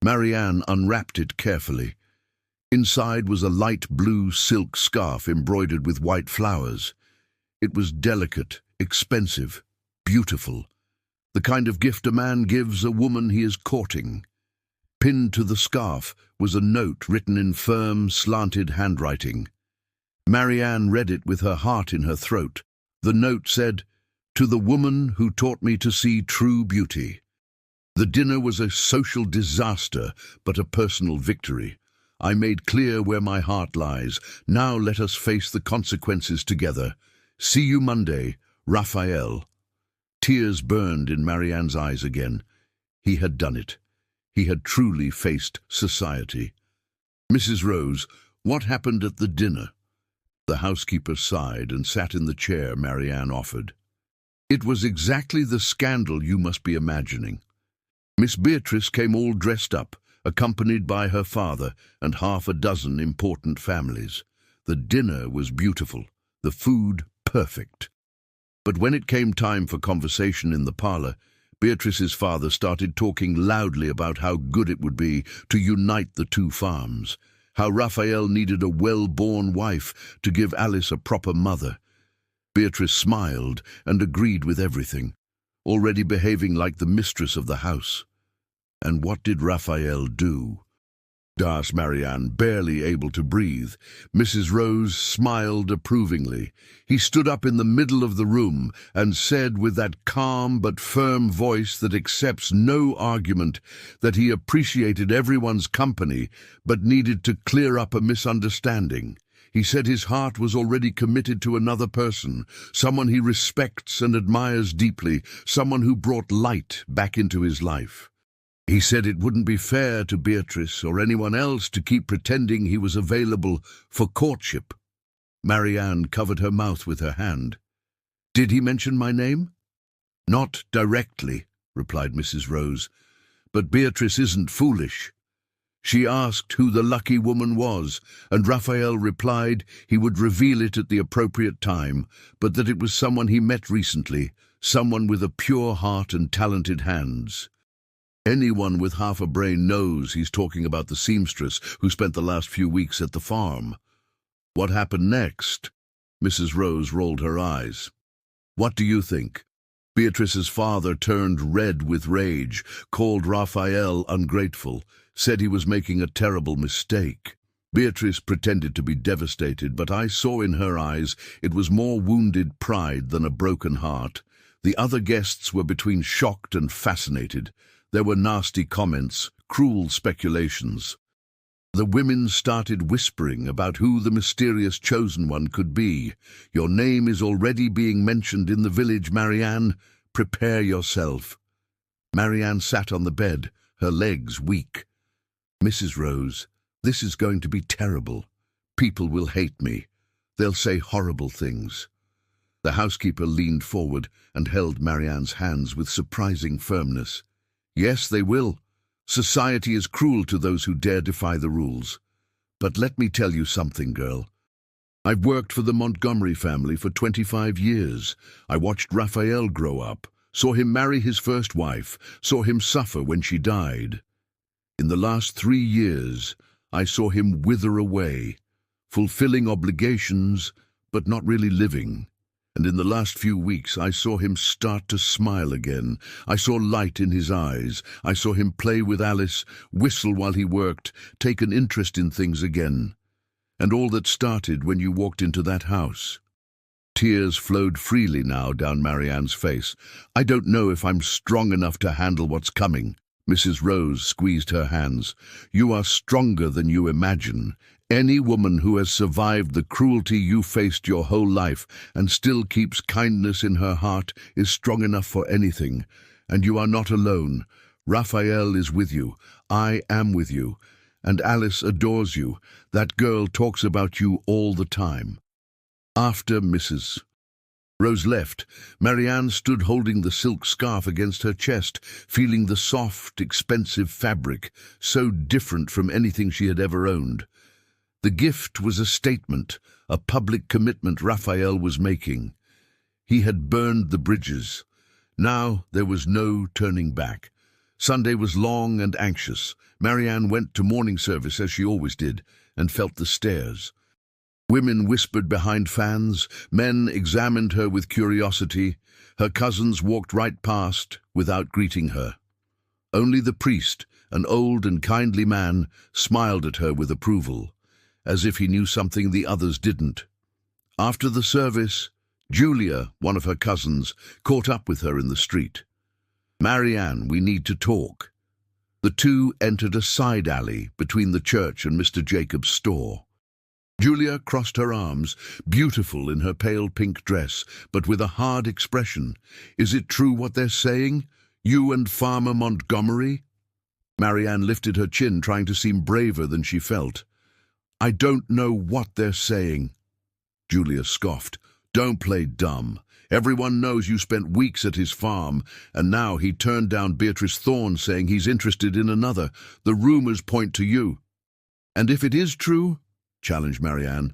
Marianne unwrapped it carefully. Inside was a light blue silk scarf embroidered with white flowers. It was delicate, expensive, beautiful, the kind of gift a man gives a woman he is courting. Pinned to the scarf was a note written in firm, slanted handwriting. Marianne read it with her heart in her throat. The note said, To the woman who taught me to see true beauty. The dinner was a social disaster, but a personal victory. I made clear where my heart lies. Now let us face the consequences together. See you Monday, Raphael. Tears burned in Marianne's eyes again. He had done it. He had truly faced society. Mrs. Rose, what happened at the dinner? The housekeeper sighed and sat in the chair Marianne offered. It was exactly the scandal you must be imagining. Miss Beatrice came all dressed up, accompanied by her father and half a dozen important families. The dinner was beautiful, the food perfect. But when it came time for conversation in the parlor, Beatrice's father started talking loudly about how good it would be to unite the two farms, how Raphael needed a well-born wife to give Alice a proper mother. Beatrice smiled and agreed with everything, already behaving like the mistress of the house. And what did Raphael do? Asked Marianne, barely able to breathe. Mrs. Rose smiled approvingly. He stood up in the middle of the room and said with that calm but firm voice that accepts no argument that he appreciated everyone's company but needed to clear up a misunderstanding. He said his heart was already committed to another person, someone he respects and admires deeply, someone who brought light back into his life. He said it wouldn't be fair to Beatrice or anyone else to keep pretending he was available for courtship. Marianne covered her mouth with her hand. Did he mention my name? Not directly, replied Mrs. Rose, but Beatrice isn't foolish. She asked who the lucky woman was, and Raphael replied he would reveal it at the appropriate time, but that it was someone he met recently, someone with a pure heart and talented hands. Anyone with half a brain knows he's talking about the seamstress who spent the last few weeks at the farm. What happened next? Mrs. Rose rolled her eyes. What do you think? Beatrice's father turned red with rage, called Raphael ungrateful, said he was making a terrible mistake. Beatrice pretended to be devastated, but I saw in her eyes it was more wounded pride than a broken heart. The other guests were between shocked and fascinated. There were nasty comments, cruel speculations. The women started whispering about who the mysterious chosen one could be. Your name is already being mentioned in the village, Marianne. Prepare yourself. Marianne sat on the bed, her legs weak. Mrs. Rose, this is going to be terrible. People will hate me. They'll say horrible things. The housekeeper leaned forward and held Marianne's hands with surprising firmness. Yes, they will. Society is cruel to those who dare defy the rules. But let me tell you something, girl. I've worked for the Montgomery family for 25 years. I watched Raphael grow up, saw him marry his first wife, saw him suffer when she died. In the last 3 years, I saw him wither away, fulfilling obligations, but not really living. And in the last few weeks, I saw him start to smile again. I saw light in his eyes. I saw him play with Alice, whistle while he worked, take an interest in things again. And all that started when you walked into that house. Tears flowed freely now down Marianne's face. I don't know if I'm strong enough to handle what's coming. Mrs. Rose squeezed her hands. You are stronger than you imagine. Any woman who has survived the cruelty you faced your whole life and still keeps kindness in her heart is strong enough for anything. And you are not alone. Raphael is with you. I am with you. And Alice adores you. That girl talks about you all the time. After Mrs. Rose left, Marianne stood holding the silk scarf against her chest, feeling the soft, expensive fabric, so different from anything she had ever owned. The gift was a statement, a public commitment Raphael was making. He had burned the bridges. Now there was no turning back. Sunday was long and anxious. Marianne went to morning service as she always did, and felt the stares. Women whispered behind fans, men examined her with curiosity. Her cousins walked right past without greeting her. Only the priest, an old and kindly man, smiled at her with approval, as if he knew something the others didn't. After the service, Julia, one of her cousins, caught up with her in the street. "Marianne, we need to talk." The two entered a side alley between the church and Mr. Jacob's store. Julia crossed her arms, beautiful in her pale pink dress, but with a hard expression. "Is it true what they're saying? You and Farmer Montgomery?" Marianne lifted her chin, trying to seem braver than she felt. "I don't know what they're saying." Julia scoffed. "Don't play dumb. Everyone knows you spent weeks at his farm, and now he turned down Beatrice Thorne, saying he's interested in another. The rumors point to you." "And if it is true?" challenged Marianne.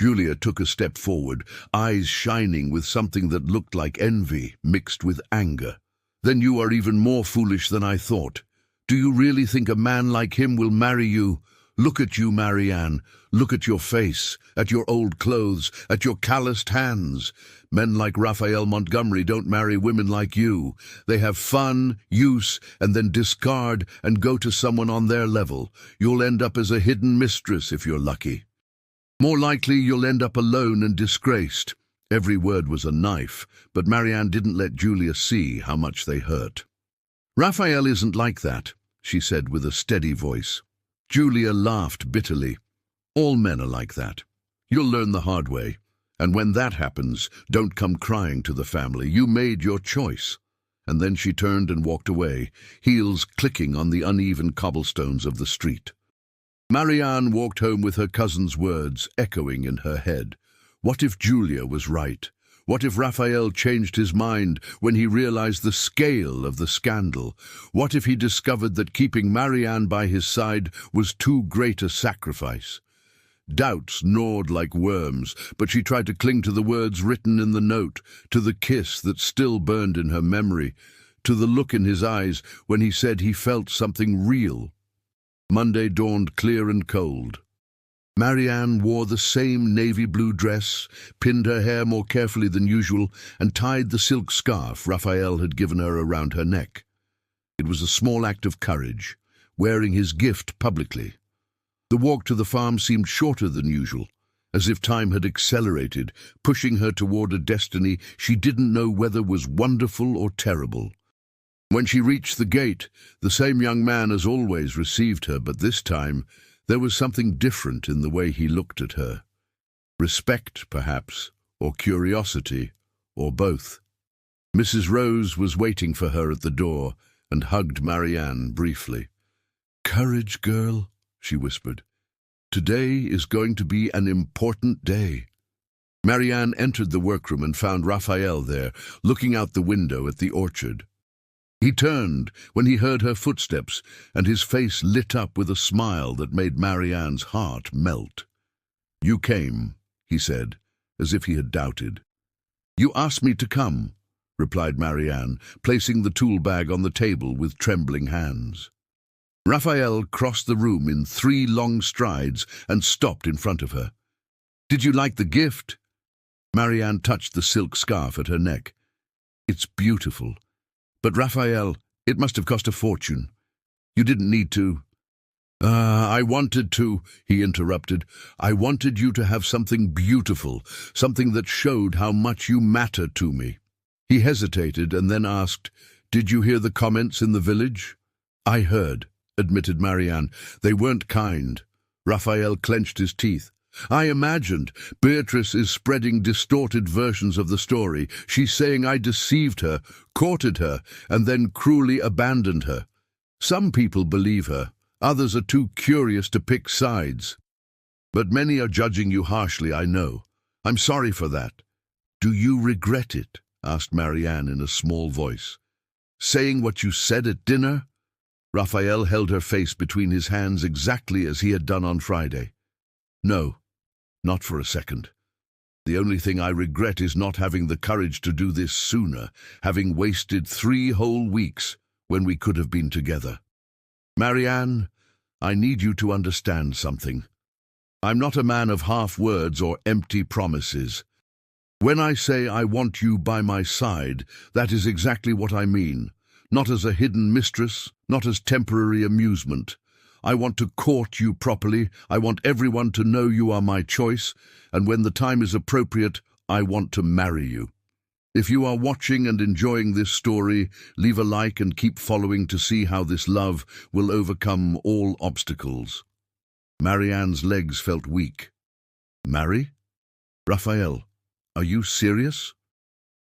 Julia took a step forward, eyes shining with something that looked like envy mixed with anger. "Then you are even more foolish than I thought. Do you really think a man like him will marry you? Look at you, Marianne. Look at your face, at your old clothes, at your calloused hands. Men like Raphael Montgomery don't marry women like you. They have fun, use, and then discard and go to someone on their level. You'll end up as a hidden mistress if you're lucky. More likely you'll end up alone and disgraced." Every word was a knife, but Marianne didn't let Julia see how much they hurt. "Raphael isn't like that," she said with a steady voice. Julia laughed bitterly. "All men are like that. You'll learn the hard way. And when that happens, don't come crying to the family. You made your choice." And then she turned and walked away, heels clicking on the uneven cobblestones of the street. Marianne walked home with her cousin's words echoing in her head. What if Julia was right? What if Raphael changed his mind when he realized the scale of the scandal? What if he discovered that keeping Marianne by his side was too great a sacrifice? Doubts gnawed like worms, but she tried to cling to the words written in the note, to the kiss that still burned in her memory, to the look in his eyes when he said he felt something real. Monday dawned clear and cold. Marianne wore the same navy blue dress, pinned her hair more carefully than usual, and tied the silk scarf Raphael had given her around her neck. It was a small act of courage, wearing his gift publicly. The walk to the farm seemed shorter than usual, as if time had accelerated, pushing her toward a destiny she didn't know whether was wonderful or terrible. When she reached the gate, the same young man as always received her, but this time there was something different in the way he looked at her. Respect, perhaps, or curiosity, or both. Mrs. Rose was waiting for her at the door and hugged Marianne briefly. "Courage, girl," she whispered. "Today is going to be an important day." Marianne entered the workroom and found Raphael there, looking out the window at the orchard. He turned when he heard her footsteps, and his face lit up with a smile that made Marianne's heart melt. "You came," he said, as if he had doubted. "You asked me to come," replied Marianne, placing the tool bag on the table with trembling hands. Raphael crossed the room in 3 long strides and stopped in front of her. "Did you like the gift?" Marianne touched the silk scarf at her neck. "It's beautiful. But Raphael, it must have cost a fortune. You didn't need to." I wanted to," he interrupted. "I wanted you to have something beautiful, something that showed how much you matter to me." He hesitated and then asked, "Did you hear the comments in the village?" "I heard," admitted Marianne. "They weren't kind." Raphael clenched his teeth. "I imagined. Beatrice is spreading distorted versions of the story. She's saying I deceived her, courted her, and then cruelly abandoned her. Some people believe her. Others are too curious to pick sides. But many are judging you harshly, I know. I'm sorry for that." "Do you regret it?" asked Marianne in a small voice. "Saying what you said at dinner?" Raphael held her face between his hands exactly as he had done on Friday. "No, not for a second. The only thing I regret is not having the courage to do this sooner, having wasted 3 whole weeks when we could have been together. Marianne, I need you to understand something. I'm not a man of half words or empty promises. When I say I want you by my side, that is exactly what I mean. Not as a hidden mistress, not as temporary amusement. I want to court you properly. I want everyone to know you are my choice, and when the time is appropriate, I want to marry you. If you are watching and enjoying this story, leave a like and keep following to see how this love will overcome all obstacles. Marianne's legs felt weak. Marry? Raphael, are you serious?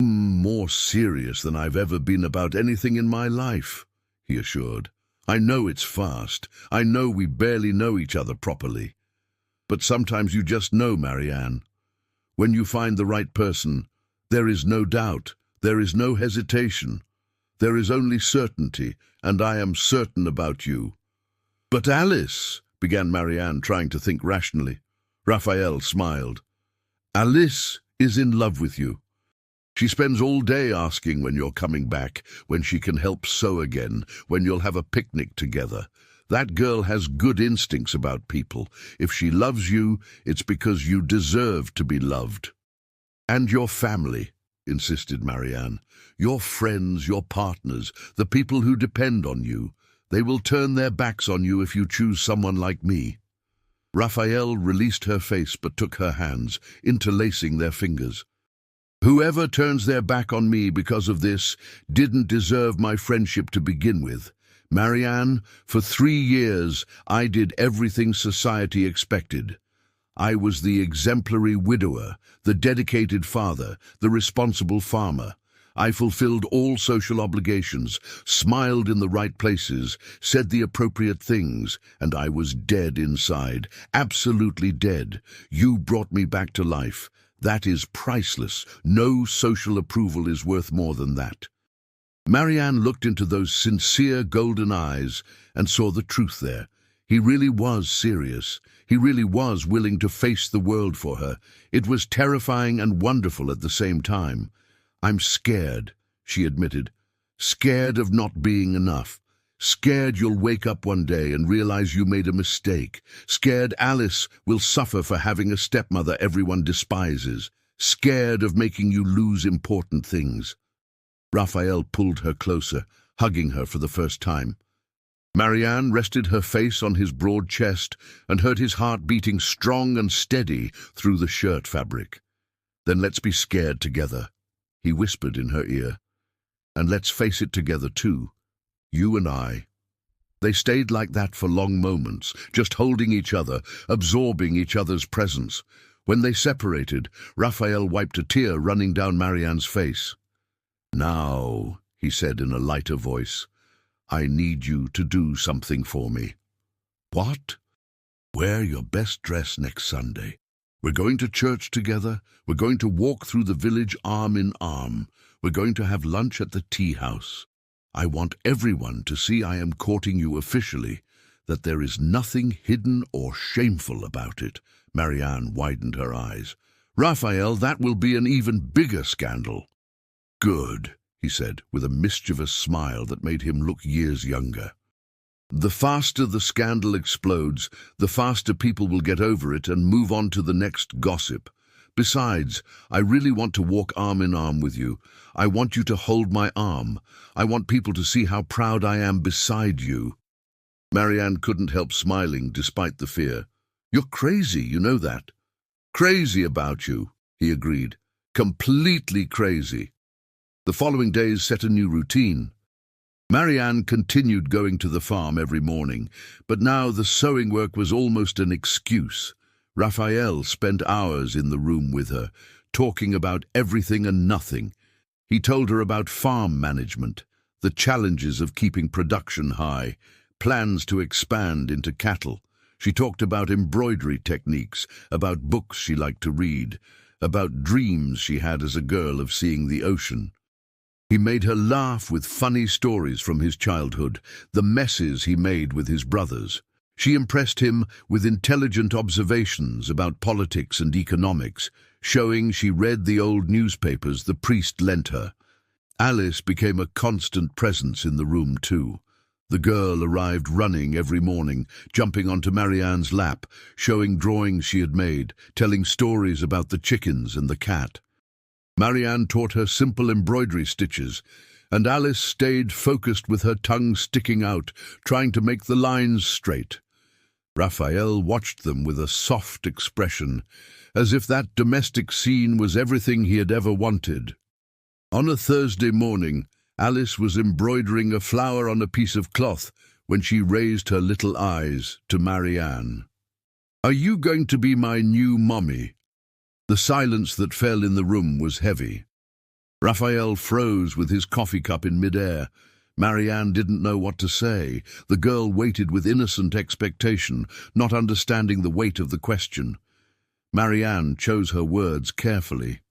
More serious than I've ever been about anything in my life, he assured. I know it's fast. I know we barely know each other properly. But sometimes you just know, Marianne. When you find the right person, there is no doubt, there is no hesitation. There is only certainty, and I am certain about you. But Alice, began Marianne, trying to think rationally. Raphael smiled. Alice is in love with you. She spends all day asking when you're coming back, when she can help sew again, when you'll have a picnic together. That girl has good instincts about people. If she loves you, it's because you deserve to be loved. And your family, insisted Marianne. Your friends, your partners, the people who depend on you. They will turn their backs on you if you choose someone like me. Raphael released her face but took her hands, interlacing their fingers. Whoever turns their back on me because of this didn't deserve my friendship to begin with. Marianne, for 3 years I did everything society expected. I was the exemplary widower, the dedicated father, the responsible farmer. I fulfilled all social obligations, smiled in the right places, said the appropriate things, and I was dead inside, absolutely dead. You brought me back to life. That is priceless. No social approval is worth more than that. Marianne looked into those sincere golden eyes and saw the truth there. He really was serious. He really was willing to face the world for her. It was terrifying and wonderful at the same time. I'm scared, she admitted. Scared of not being enough. Scared you'll wake up one day and realize you made a mistake. Scared Alice will suffer for having a stepmother everyone despises. Scared of making you lose important things. Raphael pulled her closer, hugging her for the first time. Marianne rested her face on his broad chest and heard his heart beating strong and steady through the shirt fabric. Then let's be scared together, he whispered in her ear. And let's face it together too, you and I. They stayed like that for long moments, just holding each other, absorbing each other's presence. When they separated, Raphael wiped a tear running down Marianne's face. Now, he said in a lighter voice, I need you to do something for me. What? Wear your best dress next Sunday. We're going to church together. We're going to walk through the village arm in arm. We're going to have lunch at the tea house. I want everyone to see I am courting you officially, that there is nothing hidden or shameful about it. Marianne widened her eyes. Raphael, that will be an even bigger scandal. Good, he said, with a mischievous smile that made him look years younger. The faster the scandal explodes, the faster people will get over it and move on to the next gossip. Besides, I really want to walk arm in arm with you. I want you to hold my arm. I want people to see how proud I am beside you. Marianne couldn't help smiling despite the fear. You're crazy, you know that. Crazy about you, he agreed. Completely crazy. The following days set a new routine. Marianne continued going to the farm every morning, but now the sewing work was almost an excuse. Raphael spent hours in the room with her, talking about everything and nothing. He told her about farm management, the challenges of keeping production high, plans to expand into cattle. She talked about embroidery techniques, about books she liked to read, about dreams she had as a girl of seeing the ocean. He made her laugh with funny stories from his childhood, the messes he made with his brothers. She impressed him with intelligent observations about politics and economics, showing she read the old newspapers the priest lent her. Alice became a constant presence in the room too. The girl arrived running every morning, jumping onto Marianne's lap, showing drawings she had made, telling stories about the chickens and the cat. Marianne taught her simple embroidery stitches, and Alice stayed focused with her tongue sticking out, trying to make the lines straight. Raphael watched them with a soft expression, as if that domestic scene was everything he had ever wanted. On a Thursday morning, Alice was embroidering a flower on a piece of cloth when she raised her little eyes to Marianne. "Are you going to be my new mommy?" The silence that fell in the room was heavy. Raphael froze with his coffee cup in midair. Marianne didn't know what to say. The girl waited with innocent expectation, not understanding the weight of the question. Marianne chose her words carefully.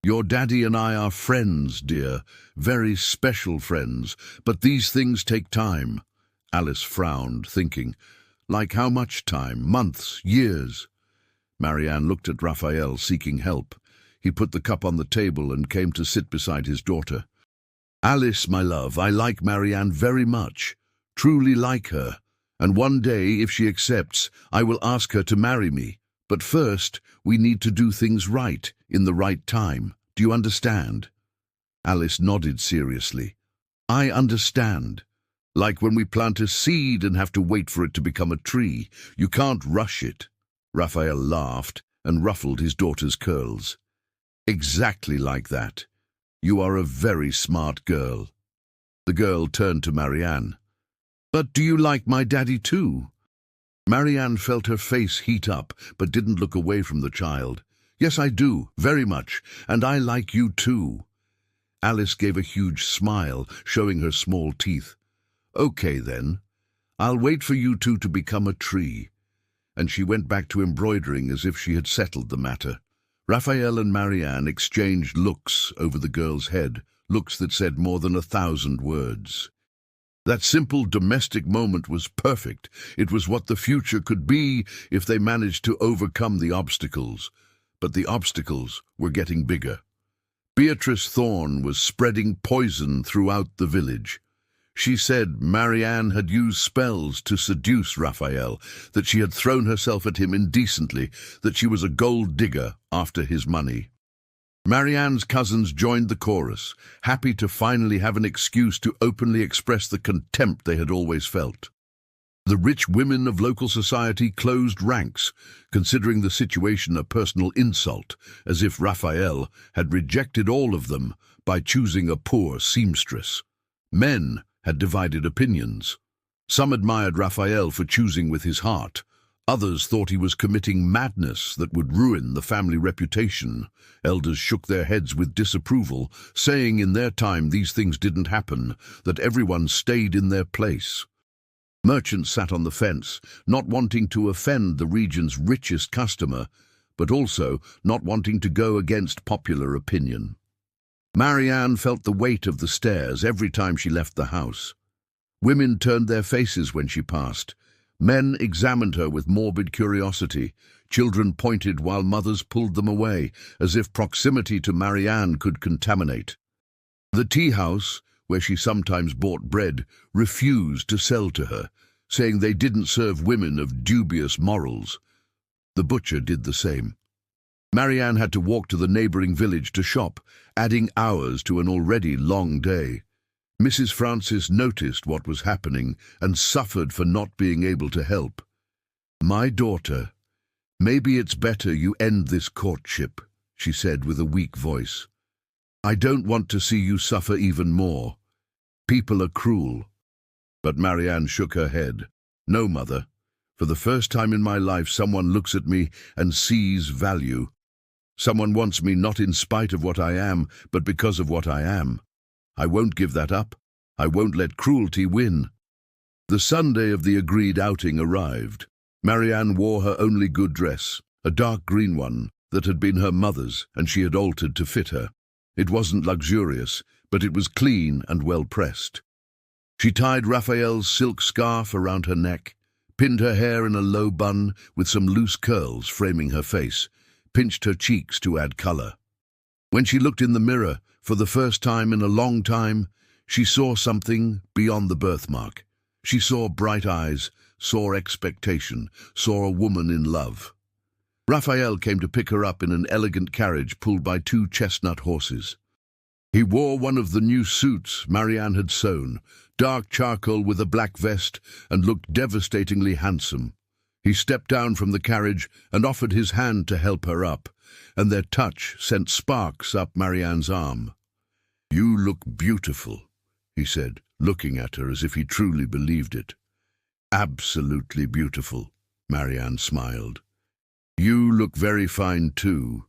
"Your daddy and I are friends, dear, very special friends, but these things take time." Alice frowned, thinking, like how much time? Months? Years? Marianne looked at Raphael, seeking help. He put the cup on the table and came to sit beside his daughter. "Alice, my love, I like Marianne very much, truly like her, and one day, if she accepts, I will ask her to marry me. But first, we need to do things right, in the right time. Do you understand?" Alice nodded seriously. "I understand. Like when we plant a seed and have to wait for it to become a tree. You can't rush it." Raphael laughed and ruffled his daughter's curls. "Exactly like that. You are a very smart girl." The girl turned to Marianne. "But do you like my daddy too?" Marianne felt her face heat up, but didn't look away from the child. "Yes, I do, very much, and I like you too." Alice gave a huge smile, showing her small teeth. "Okay, then. I'll wait for you two to become a tree." And she went back to embroidering as if she had settled the matter. Raphael and Marianne exchanged looks over the girl's head, looks that said more than 1,000 words. That simple domestic moment was perfect. It was what the future could be if they managed to overcome the obstacles. But the obstacles were getting bigger. Beatrice Thorne was spreading poison throughout the village. She said Marianne had used spells to seduce Raphael, that she had thrown herself at him indecently, that she was a gold digger after his money. Marianne's cousins joined the chorus, happy to finally have an excuse to openly express the contempt they had always felt. The rich women of local society closed ranks, considering the situation a personal insult, as if Raphael had rejected all of them by choosing a poor seamstress. Men had divided opinions. Some admired Raphael for choosing with his heart. Others thought he was committing madness that would ruin the family reputation. Elders shook their heads with disapproval, saying in their time these things didn't happen, that everyone stayed in their place. Merchants sat on the fence, not wanting to offend the region's richest customer, but also not wanting to go against popular opinion. Marianne felt the weight of the stairs every time she left the house. Women turned their faces when she passed. Men examined her with morbid curiosity. Children pointed while mothers pulled them away, as if proximity to Marianne could contaminate. The tea house, where she sometimes bought bread, refused to sell to her, saying they didn't serve women of dubious morals. The butcher did the same. Marianne had to walk to the neighboring village to shop, adding hours to an already long day. Mrs. Francis noticed what was happening and suffered for not being able to help. "My daughter, maybe it's better you end this courtship," she said with a weak voice. "I don't want to see you suffer even more. People are cruel." But Marianne shook her head. "No, mother. For the first time in my life, someone looks at me and sees value. Someone wants me not in spite of what I am, but because of what I am. I won't give that up. I won't let cruelty win." The Sunday of the agreed outing arrived. Marianne wore her only good dress, a dark green one that had been her mother's and she had altered to fit her. It wasn't luxurious, but it was clean and well pressed. She tied Raphael's silk scarf around her neck, pinned her hair in a low bun with some loose curls framing her face, pinched her cheeks to add color. When she looked in the mirror, for the first time in a long time, she saw something beyond the birthmark. She saw bright eyes, saw expectation, saw a woman in love. Raphael came to pick her up in an elegant carriage pulled by 2 chestnut horses. He wore one of the new suits Marianne had sewn, dark charcoal with a black vest, and looked devastatingly handsome. He stepped down from the carriage and offered his hand to help her up, and their touch sent sparks up Marianne's arm. "You look beautiful," he said, looking at her as if he truly believed it. "Absolutely beautiful," Marianne smiled. "You look very fine too.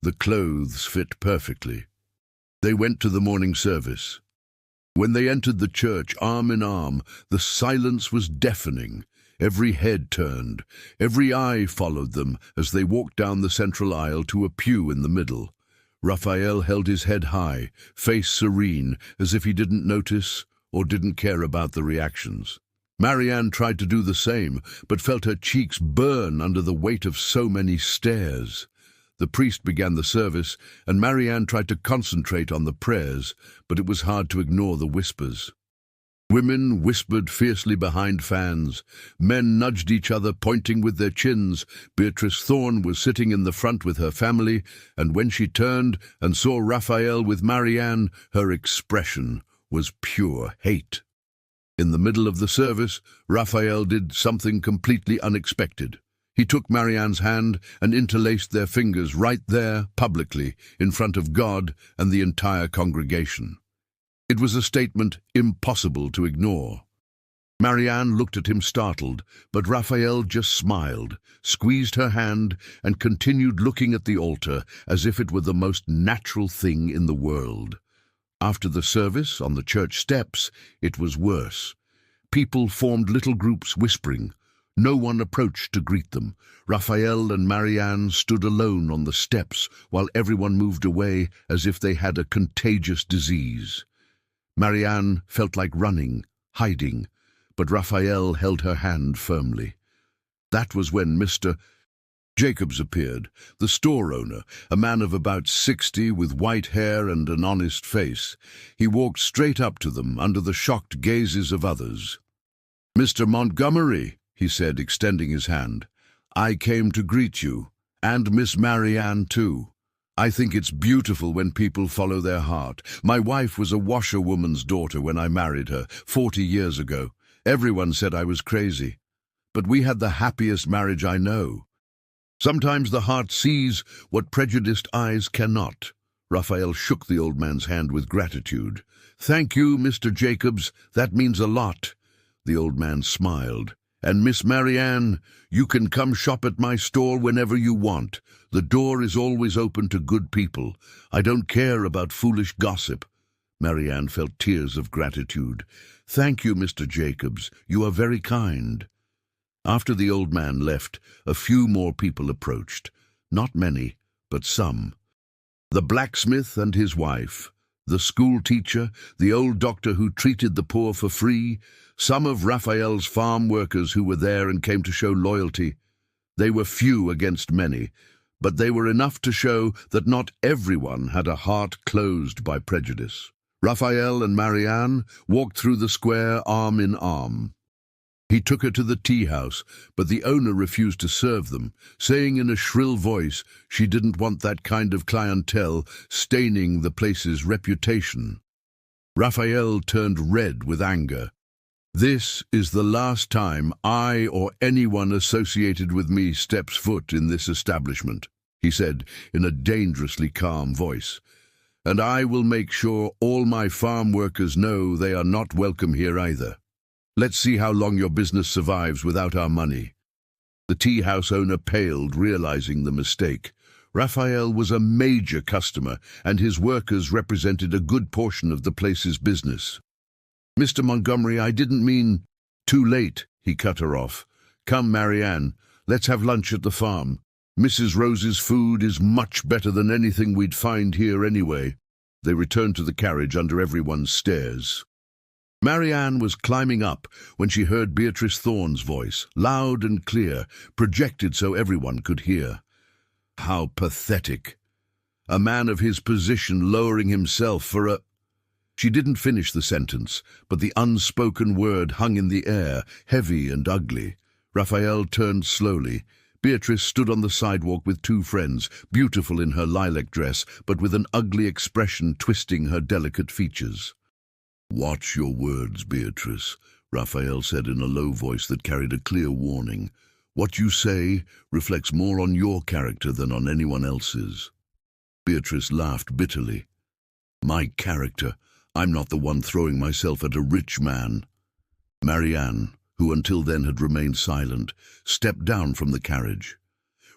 The clothes fit perfectly." They went to the morning service. When they entered the church arm in arm, the silence was deafening. Every head turned, every eye followed them as they walked down the central aisle to a pew in the middle. Raphael held his head high, face serene, as if he didn't notice or didn't care about the reactions. Marianne tried to do the same, but felt her cheeks burn under the weight of so many stares. The priest began the service, and Marianne tried to concentrate on the prayers, but it was hard to ignore the whispers. Women whispered fiercely behind fans. Men nudged each other, pointing with their chins. Beatrice Thorne was sitting in the front with her family, and when she turned and saw Raphael with Marianne, her expression was pure hate. In the middle of the service, Raphael did something completely unexpected. He took Marianne's hand and interlaced their fingers right there, publicly, in front of God and the entire congregation. It was a statement impossible to ignore. Marianne looked at him startled, but Raphael just smiled, squeezed her hand, and continued looking at the altar as if it were the most natural thing in the world. After the service, on the church steps, it was worse. People formed little groups whispering. No one approached to greet them. Raphael and Marianne stood alone on the steps while everyone moved away as if they had a contagious disease. Marianne felt like running, hiding, but Raphael held her hand firmly. That was when Mr. Jacobs appeared, the store owner, a man of about 60 with white hair and an honest face. He walked straight up to them under the shocked gazes of others. "Mr. Montgomery," he said, extending his hand, "I came to greet you, and Miss Marianne too. I think it's beautiful when people follow their heart. My wife was a washerwoman's daughter when I married her, 40 years ago. Everyone said I was crazy. But we had the happiest marriage I know. Sometimes the heart sees what prejudiced eyes cannot." Raphael shook the old man's hand with gratitude. "Thank you, Mr. Jacobs. That means a lot." The old man smiled. "And Miss Marianne, you can come shop at my store whenever you want. The door is always open to good people. I don't care about foolish gossip." Marianne felt tears of gratitude. "Thank you, Mr. Jacobs. You are very kind." After the old man left, a few more people approached. Not many, but some. The blacksmith and his wife, the school teacher, the old doctor who treated the poor for free, some of Raphael's farm workers who were there and came to show loyalty. They were few against many, but they were enough to show that not everyone had a heart closed by prejudice. Raphael and Marianne walked through the square arm in arm. He took her to the tea house, but the owner refused to serve them, saying in a shrill voice she didn't want that kind of clientele staining the place's reputation. Raphael turned red with anger. "This is the last time I or anyone associated with me steps foot in this establishment," he said in a dangerously calm voice. "And I will make sure all my farm workers know they are not welcome here either. Let's see how long your business survives without our money." The tea house owner paled, realizing the mistake. Raphael was a major customer, and his workers represented a good portion of the place's business. "Mr. Montgomery, I didn't mean—" "Too late," he cut her off. "Come, Marianne, let's have lunch at the farm. Mrs. Rose's food is much better than anything we'd find here anyway." They returned to the carriage under everyone's stares. Marianne was climbing up when she heard Beatrice Thorne's voice, loud and clear, projected so everyone could hear. How pathetic. A man of his position lowering himself for a— She didn't finish the sentence, but the unspoken word hung in the air, heavy and ugly. Raphael turned slowly. Beatrice stood on the sidewalk with two friends, beautiful in her lilac dress, but with an ugly expression twisting her delicate features. "Watch your words, Beatrice," Raphael said in a low voice that carried a clear warning. What you say reflects more on your character than on anyone else's." Beatrice laughed bitterly. "My character? I'm not the one throwing myself at a rich man." Marianne, who until then had remained silent, stepped down from the carriage.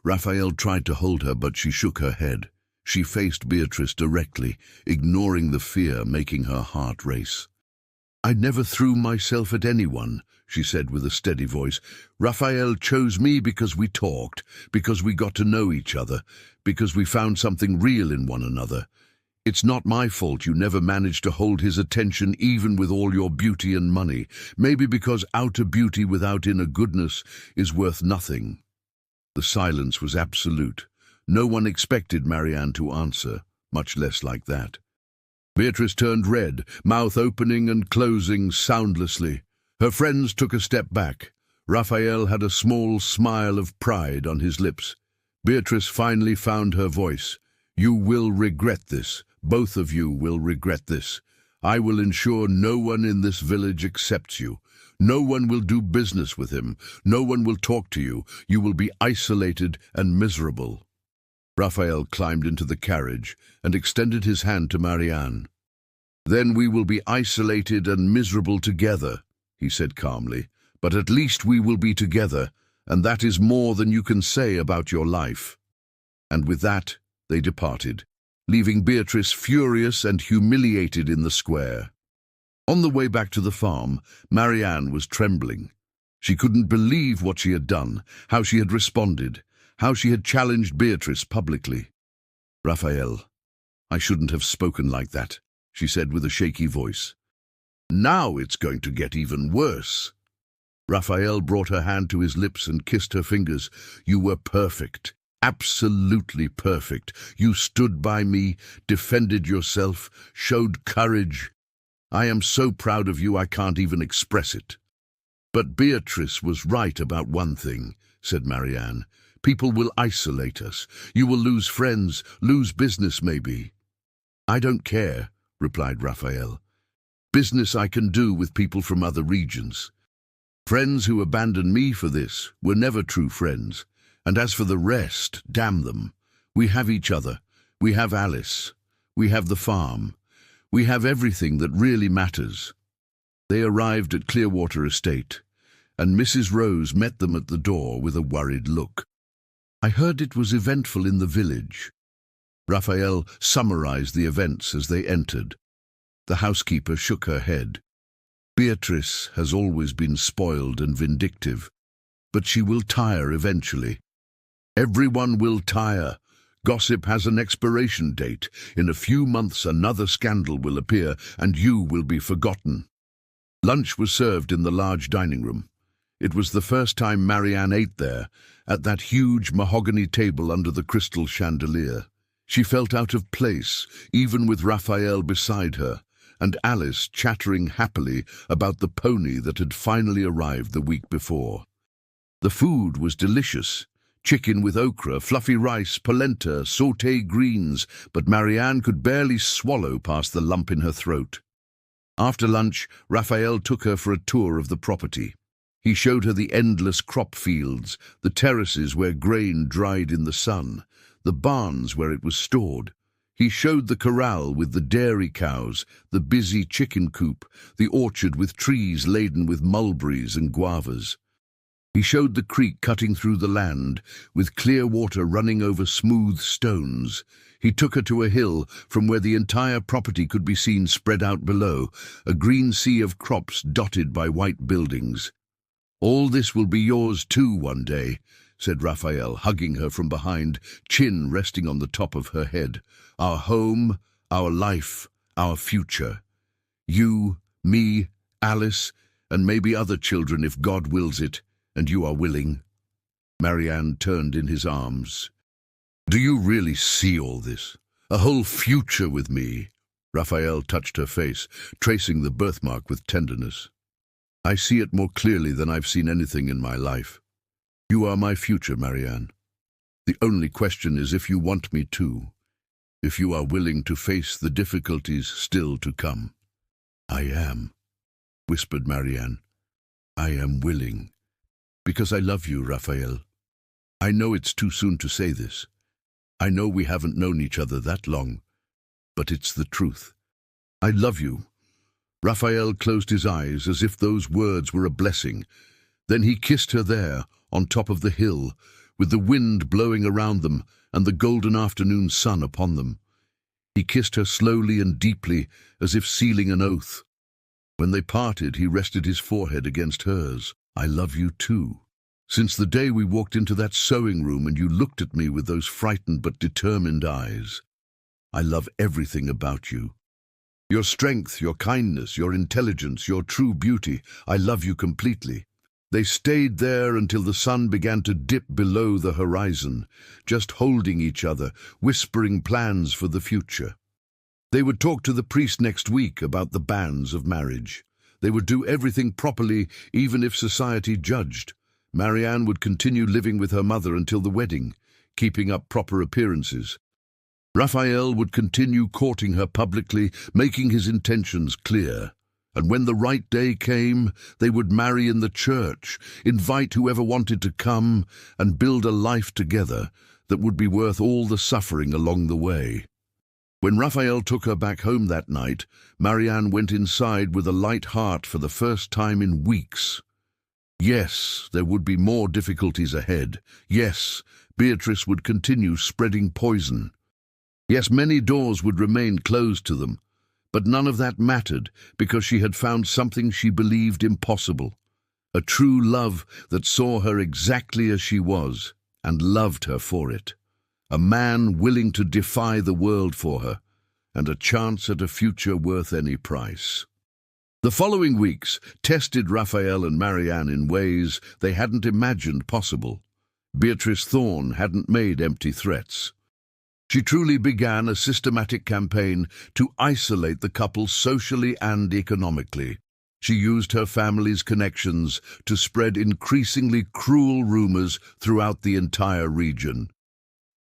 Raphael tried to hold her, but she shook her head. She faced Beatrice directly, ignoring the fear making her heart race. "I never threw myself at anyone," she said with a steady voice. "Raphael chose me because we talked, because we got to know each other, because we found something real in one another. It's not my fault you never managed to hold his attention even with all your beauty and money. Maybe because outer beauty without inner goodness is worth nothing." The silence was absolute. No one expected Marianne to answer, much less like that. Beatrice turned red, mouth opening and closing soundlessly. Her friends took a step back. Raphael had a small smile of pride on his lips. Beatrice finally found her voice. "You will regret this. Both of you will regret this. I will ensure no one in this village accepts you. No one will do business with him. No one will talk to you. You will be isolated and miserable." Raphael climbed into the carriage and extended his hand to Marianne. "Then we will be isolated and miserable together," he said calmly. "But at least we will be together, and that is more than you can say about your life." And with that, they departed, leaving Beatrice furious and humiliated in the square. On the way back to the farm, Marianne was trembling. She couldn't believe what she had done, how she had responded, how she had challenged Beatrice publicly. "Raphael, I shouldn't have spoken like that," she said with a shaky voice. "Now it's going to get even worse." Raphael brought her hand to his lips and kissed her fingers. "You were perfect, absolutely perfect. You stood by me, defended yourself, showed courage. I am so proud of you I can't even express it." "But Beatrice was right about one thing," said Marianne. "People will isolate us. You will lose friends, lose business maybe." "I don't care," replied Raphael. "Business I can do with people from other regions. Friends who abandon me for this were never true friends. And as for the rest, damn them. We have each other. We have Alice. We have the farm. We have everything that really matters." They arrived at Clearwater Estate, and Mrs. Rose met them at the door with a worried look. "I heard it was eventful in the village." Raphael summarized the events as they entered. The housekeeper shook her head. "Beatrice has always been spoiled and vindictive, but she will tire eventually. Everyone will tire. Gossip has an expiration date. In a few months another scandal will appear, and you will be forgotten." Lunch was served in the large dining room. It was the first time Marianne ate there, at that huge mahogany table under the crystal chandelier. She felt out of place, even with Raphael beside her, and Alice chattering happily about the pony that had finally arrived the week before. The food was delicious. Chicken with okra, fluffy rice, polenta, sauté greens, but Marianne could barely swallow past the lump in her throat. After lunch, Raphael took her for a tour of the property. He showed her the endless crop fields, the terraces where grain dried in the sun, the barns where it was stored. He showed the corral with the dairy cows, the busy chicken coop, the orchard with trees laden with mulberries and guavas. He showed the creek cutting through the land, with clear water running over smooth stones. He took her to a hill from where the entire property could be seen spread out below, a green sea of crops dotted by white buildings. "All this will be yours too one day," said Raphael, hugging her from behind, chin resting on the top of her head. "Our home, our life, our future. You, me, Alice, and maybe other children if God wills it. And you are willing." Marianne turned in his arms. "Do you really see all this? A whole future with me?" Raphael touched her face, tracing the birthmark with tenderness. "I see it more clearly than I've seen anything in my life. You are my future, Marianne. The only question is if you want me to, if you are willing to face the difficulties still to come." "I am," whispered Marianne. "I am willing." Because I love you, Raphael. I know it's too soon to say this. I know we haven't known each other that long, but it's the truth. I love you. Raphael closed his eyes as if those words were a blessing. Then he kissed her there, on top of the hill, with the wind blowing around them and the golden afternoon sun upon them. He kissed her slowly and deeply, as if sealing an oath. When they parted, he rested his forehead against hers. I love you too. Since the day we walked into that sewing room and you looked at me with those frightened but determined eyes. I love everything about you. Your strength, your kindness, your intelligence, your true beauty. I love you completely. They stayed there until the sun began to dip below the horizon, just holding each other, whispering plans for the future. They would talk to the priest next week about the banns of marriage. They would do everything properly, even if society judged. Marianne would continue living with her mother until the wedding, keeping up proper appearances. Raphael would continue courting her publicly, making his intentions clear. And when the right day came, they would marry in the church, invite whoever wanted to come, and build a life together that would be worth all the suffering along the way. When Raphael took her back home that night, Marianne went inside with a light heart for the first time in weeks. Yes, there would be more difficulties ahead. Yes, Beatrice would continue spreading poison. Yes, many doors would remain closed to them. But none of that mattered, because she had found something she believed impossible. A true love that saw her exactly as she was, and loved her for it. A man willing to defy the world for her, and a chance at a future worth any price. The following weeks tested Raphael and Marianne in ways they hadn't imagined possible. Beatrice Thorne hadn't made empty threats. She truly began a systematic campaign to isolate the couple socially and economically. She used her family's connections to spread increasingly cruel rumors throughout the entire region.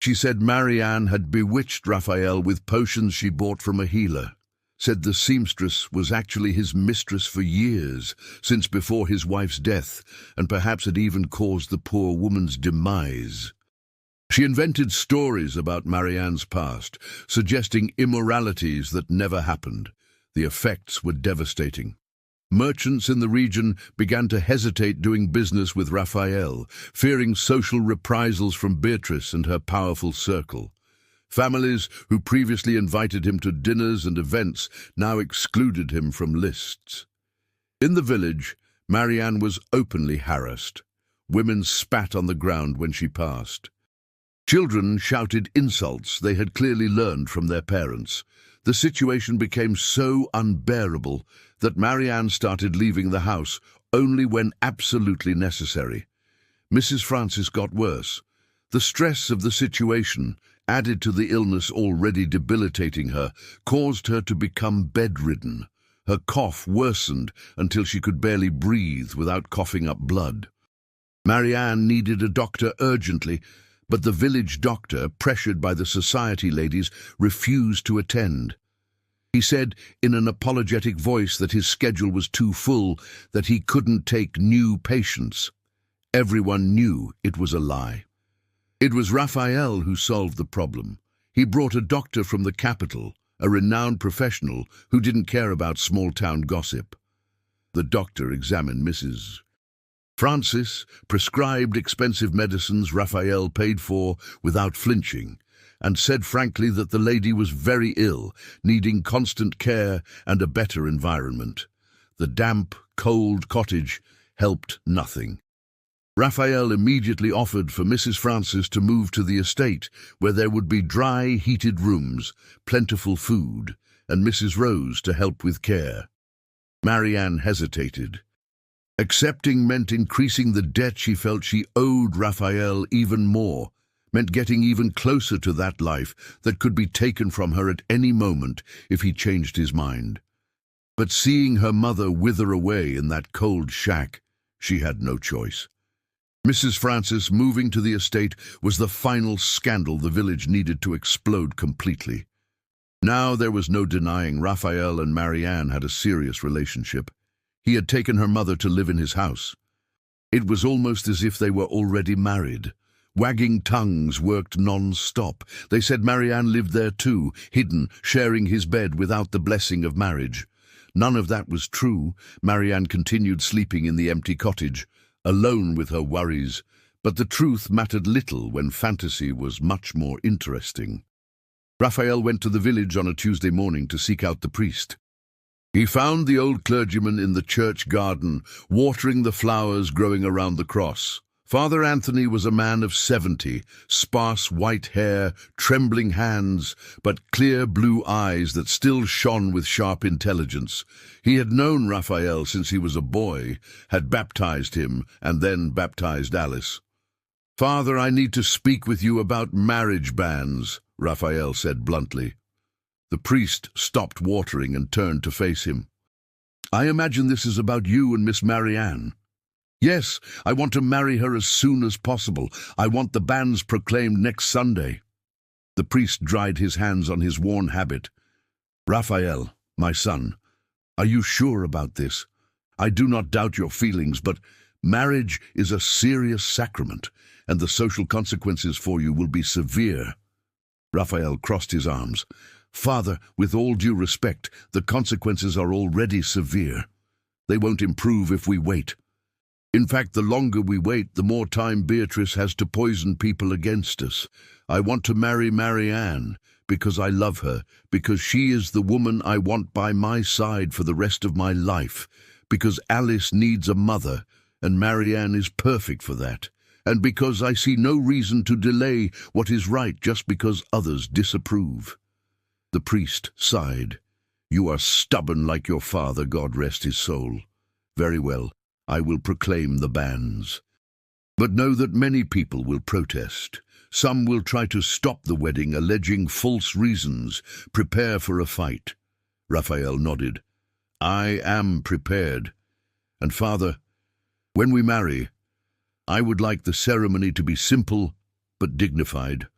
She said Marianne had bewitched Raphael with potions she bought from a healer, said the seamstress was actually his mistress for years, since before his wife's death, and perhaps had even caused the poor woman's demise. She invented stories about Marianne's past, suggesting immoralities that never happened. The effects were devastating. Merchants in the region began to hesitate doing business with Raphael, fearing social reprisals from Beatrice and her powerful circle. Families who previously invited him to dinners and events now excluded him from lists. In the village, Marianne was openly harassed. Women spat on the ground when she passed. Children shouted insults they had clearly learned from their parents. The situation became so unbearable that Marianne started leaving the house only when absolutely necessary. Mrs. Francis got worse. The stress of the situation, added to the illness already debilitating her, caused her to become bedridden. Her cough worsened until she could barely breathe without coughing up blood. Marianne needed a doctor urgently, but the village doctor, pressured by the society ladies, refused to attend. He said in an apologetic voice that his schedule was too full, that he couldn't take new patients. Everyone knew it was a lie. It was Raphael who solved the problem. He brought a doctor from the capital, a renowned professional who didn't care about small-town gossip. The doctor examined Mrs. Francis, prescribed expensive medicines Raphael paid for without flinching, and said frankly that the lady was very ill, needing constant care and a better environment. The damp, cold cottage helped nothing. Raphael immediately offered for Mrs. Francis to move to the estate, where there would be dry, heated rooms, plentiful food, and Mrs. Rose to help with care. Marianne hesitated. Accepting meant increasing the debt she felt she owed Raphael even more, meant getting even closer to that life that could be taken from her at any moment if he changed his mind. But seeing her mother wither away in that cold shack, she had no choice. Mrs. Francis moving to the estate was the final scandal the village needed to explode completely. Now there was no denying Raphael and Marianne had a serious relationship. He had taken her mother to live in his house. It was almost as if they were already married. Wagging tongues worked non-stop. They said Marianne lived there too, hidden, sharing his bed without the blessing of marriage. None of that was true. Marianne continued sleeping in the empty cottage, alone with her worries. But the truth mattered little when fantasy was much more interesting. Raphael went to the village on a Tuesday morning to seek out the priest. He found the old clergyman in the church garden, watering the flowers growing around the cross. Father Anthony was a man of 70, sparse white hair, trembling hands, but clear blue eyes that still shone with sharp intelligence. He had known Raphael since he was a boy, had baptized him, and then baptized Alice. "Father, I need to speak with you about marriage bans," Raphael said bluntly. The priest stopped watering and turned to face him. "I imagine this is about you and Miss Marianne." "Yes, I want to marry her as soon as possible. I want the bans proclaimed next Sunday." The priest dried his hands on his worn habit. "Raphael, my son, are you sure about this? I do not doubt your feelings, but marriage is a serious sacrament, and the social consequences for you will be severe." Raphael crossed his arms. "Father, with all due respect, the consequences are already severe. They won't improve if we wait. In fact, the longer we wait, the more time Beatrice has to poison people against us. I want to marry Marianne because I love her, because she is the woman I want by my side for the rest of my life, because Alice needs a mother, and Marianne is perfect for that, and because I see no reason to delay what is right just because others disapprove." The priest sighed. "You are stubborn like your father, God rest his soul. Very well. I will proclaim the bans. But know that many people will protest. Some will try to stop the wedding, alleging false reasons. Prepare for a fight." Raphael nodded. "I am prepared. And Father, when we marry, I would like the ceremony to be simple but dignified.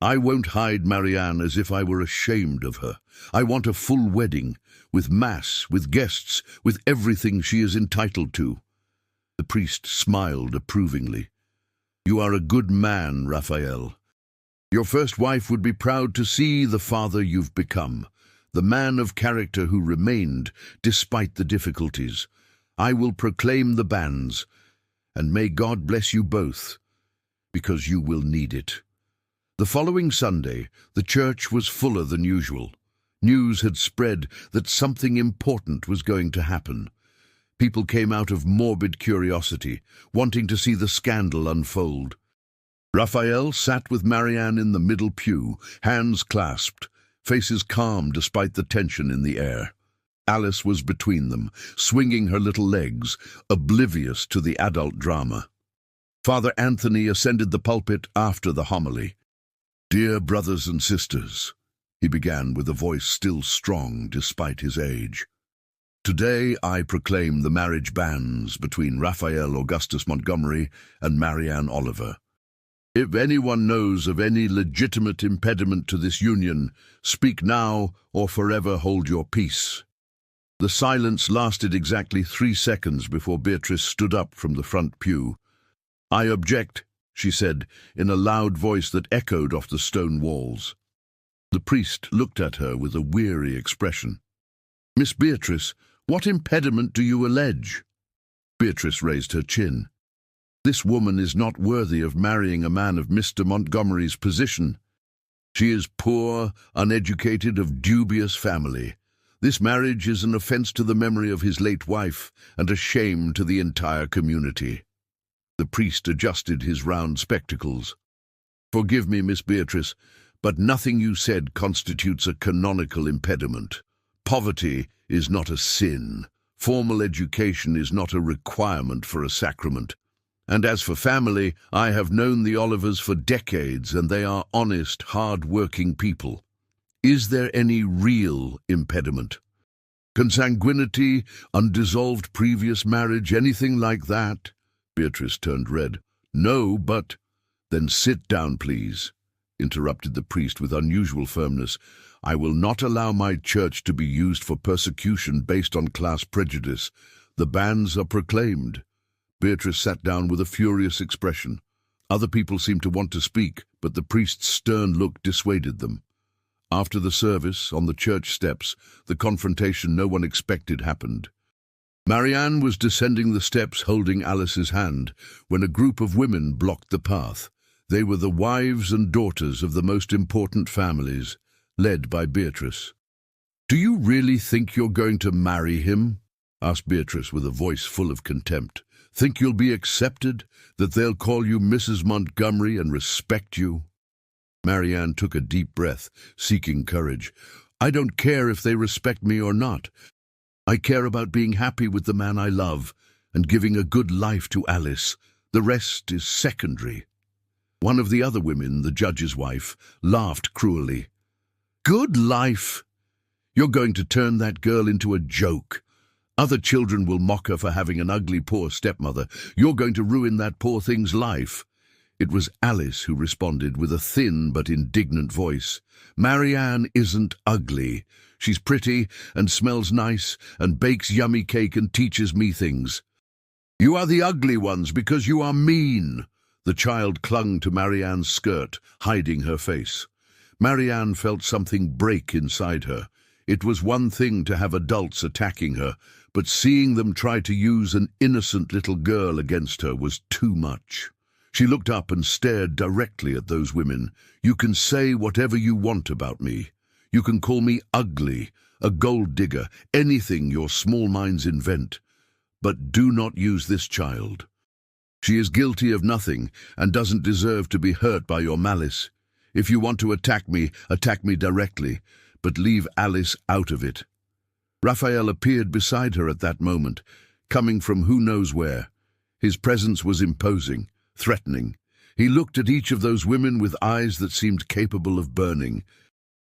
I won't hide Marianne as if I were ashamed of her. I want a full wedding, with mass, with guests, with everything she is entitled to." The priest smiled approvingly. "You are a good man, Raphael. Your first wife would be proud to see the father you've become, the man of character who remained despite the difficulties. I will proclaim the bans, and may God bless you both, because you will need it." The following Sunday, the church was fuller than usual. News had spread that something important was going to happen. People came out of morbid curiosity, wanting to see the scandal unfold. Raphael sat with Marianne in the middle pew, hands clasped, faces calm despite the tension in the air. Alice was between them, swinging her little legs, oblivious to the adult drama. Father Anthony ascended the pulpit after the homily. "Dear brothers and sisters," he began with a voice still strong despite his age. "Today I proclaim the marriage bans between Raphael Augustus Montgomery and Marianne Oliver. If anyone knows of any legitimate impediment to this union, speak now or forever hold your peace." The silence lasted exactly 3 seconds before Beatrice stood up from the front pew. "I object," she said, in a loud voice that echoed off the stone walls. The priest looked at her with a weary expression. "Miss Beatrice, what impediment do you allege?" Beatrice raised her chin. "This woman is not worthy of marrying a man of Mr. Montgomery's position. She is poor, uneducated, of dubious family. This marriage is an offense to the memory of his late wife and a shame to the entire community." The priest adjusted his round spectacles. "Forgive me, Miss Beatrice, but nothing you said constitutes a canonical impediment. Poverty is not a sin. Formal education is not a requirement for a sacrament. And as for family, I have known the Olivers for decades, and they are honest, hard-working people. Is there any real impediment? Consanguinity, undissolved previous marriage, anything like that?" Beatrice turned red. "No, but—" "Then sit down, please," interrupted the priest with unusual firmness. "I will not allow my church to be used for persecution based on class prejudice. The bans are proclaimed. Beatrice sat down with a furious expression. Other people seemed to want to speak, but the priest's stern look dissuaded them. After the service, on the church steps, the confrontation no one expected happened. Marianne was descending the steps holding Alice's hand when a group of women blocked the path. They were the wives and daughters of the most important families, led by Beatrice. "Do you really think you're going to marry him?" asked Beatrice with a voice full of contempt. "Think you'll be accepted, that they'll call you Mrs. Montgomery and respect you?" Marianne took a deep breath, seeking courage. "I don't care if they respect me or not. I care about being happy with the man I love and giving a good life to Alice. The rest is secondary." One of the other women, the judge's wife, laughed cruelly. "Good life? You're going to turn that girl into a joke. Other children will mock her for having an ugly, poor stepmother. You're going to ruin that poor thing's life." It was Alice who responded with a thin but indignant voice. "Marianne isn't ugly. She's pretty and smells nice and bakes yummy cake and teaches me things. You are the ugly ones because you are mean." The child clung to Marianne's skirt, hiding her face. Marianne felt something break inside her. It was one thing to have adults attacking her, but seeing them try to use an innocent little girl against her was too much. She looked up and stared directly at those women. "You can say whatever you want about me. You can call me ugly, a gold digger, anything your small minds invent. But do not use this child. She is guilty of nothing and doesn't deserve to be hurt by your malice. If you want to attack me directly, but leave Alice out of it." Raphael appeared beside her at that moment, coming from who knows where. His presence was imposing, threatening. He looked at each of those women with eyes that seemed capable of burning.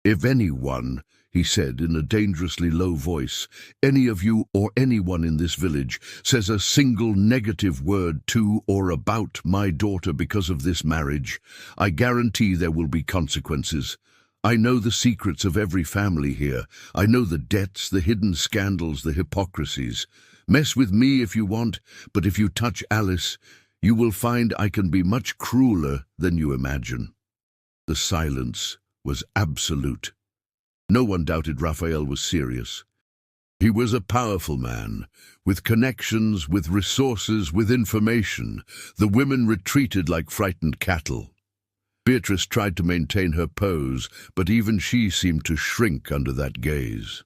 "If anyone," he said in a dangerously low voice, "any of you or anyone in this village says a single negative word to or about my daughter because of this marriage, I guarantee there will be consequences. I know the secrets of every family here. I know the debts, the hidden scandals, the hypocrisies. Mess with me if you want, but if you touch Alice, you will find I can be much crueler than you imagine." The silence was absolute. No one doubted Raphael was serious. He was a powerful man, with connections, with resources, with information. The women retreated like frightened cattle. Beatrice tried to maintain her pose, but even she seemed to shrink under that gaze.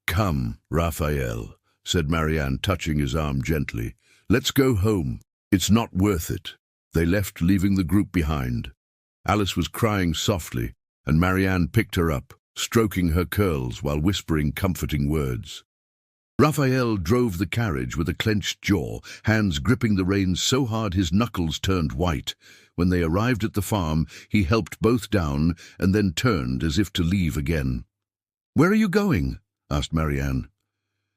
"Come, Raphael," said Marianne, touching his arm gently. "Let's go home. It's not worth it." They left, leaving the group behind. Alice was crying softly, and Marianne picked her up, stroking her curls while whispering comforting words. Raphael drove the carriage with a clenched jaw, hands gripping the reins so hard his knuckles turned white. When they arrived at the farm, he helped both down and then turned as if to leave again. "Where are you going?" asked Marianne.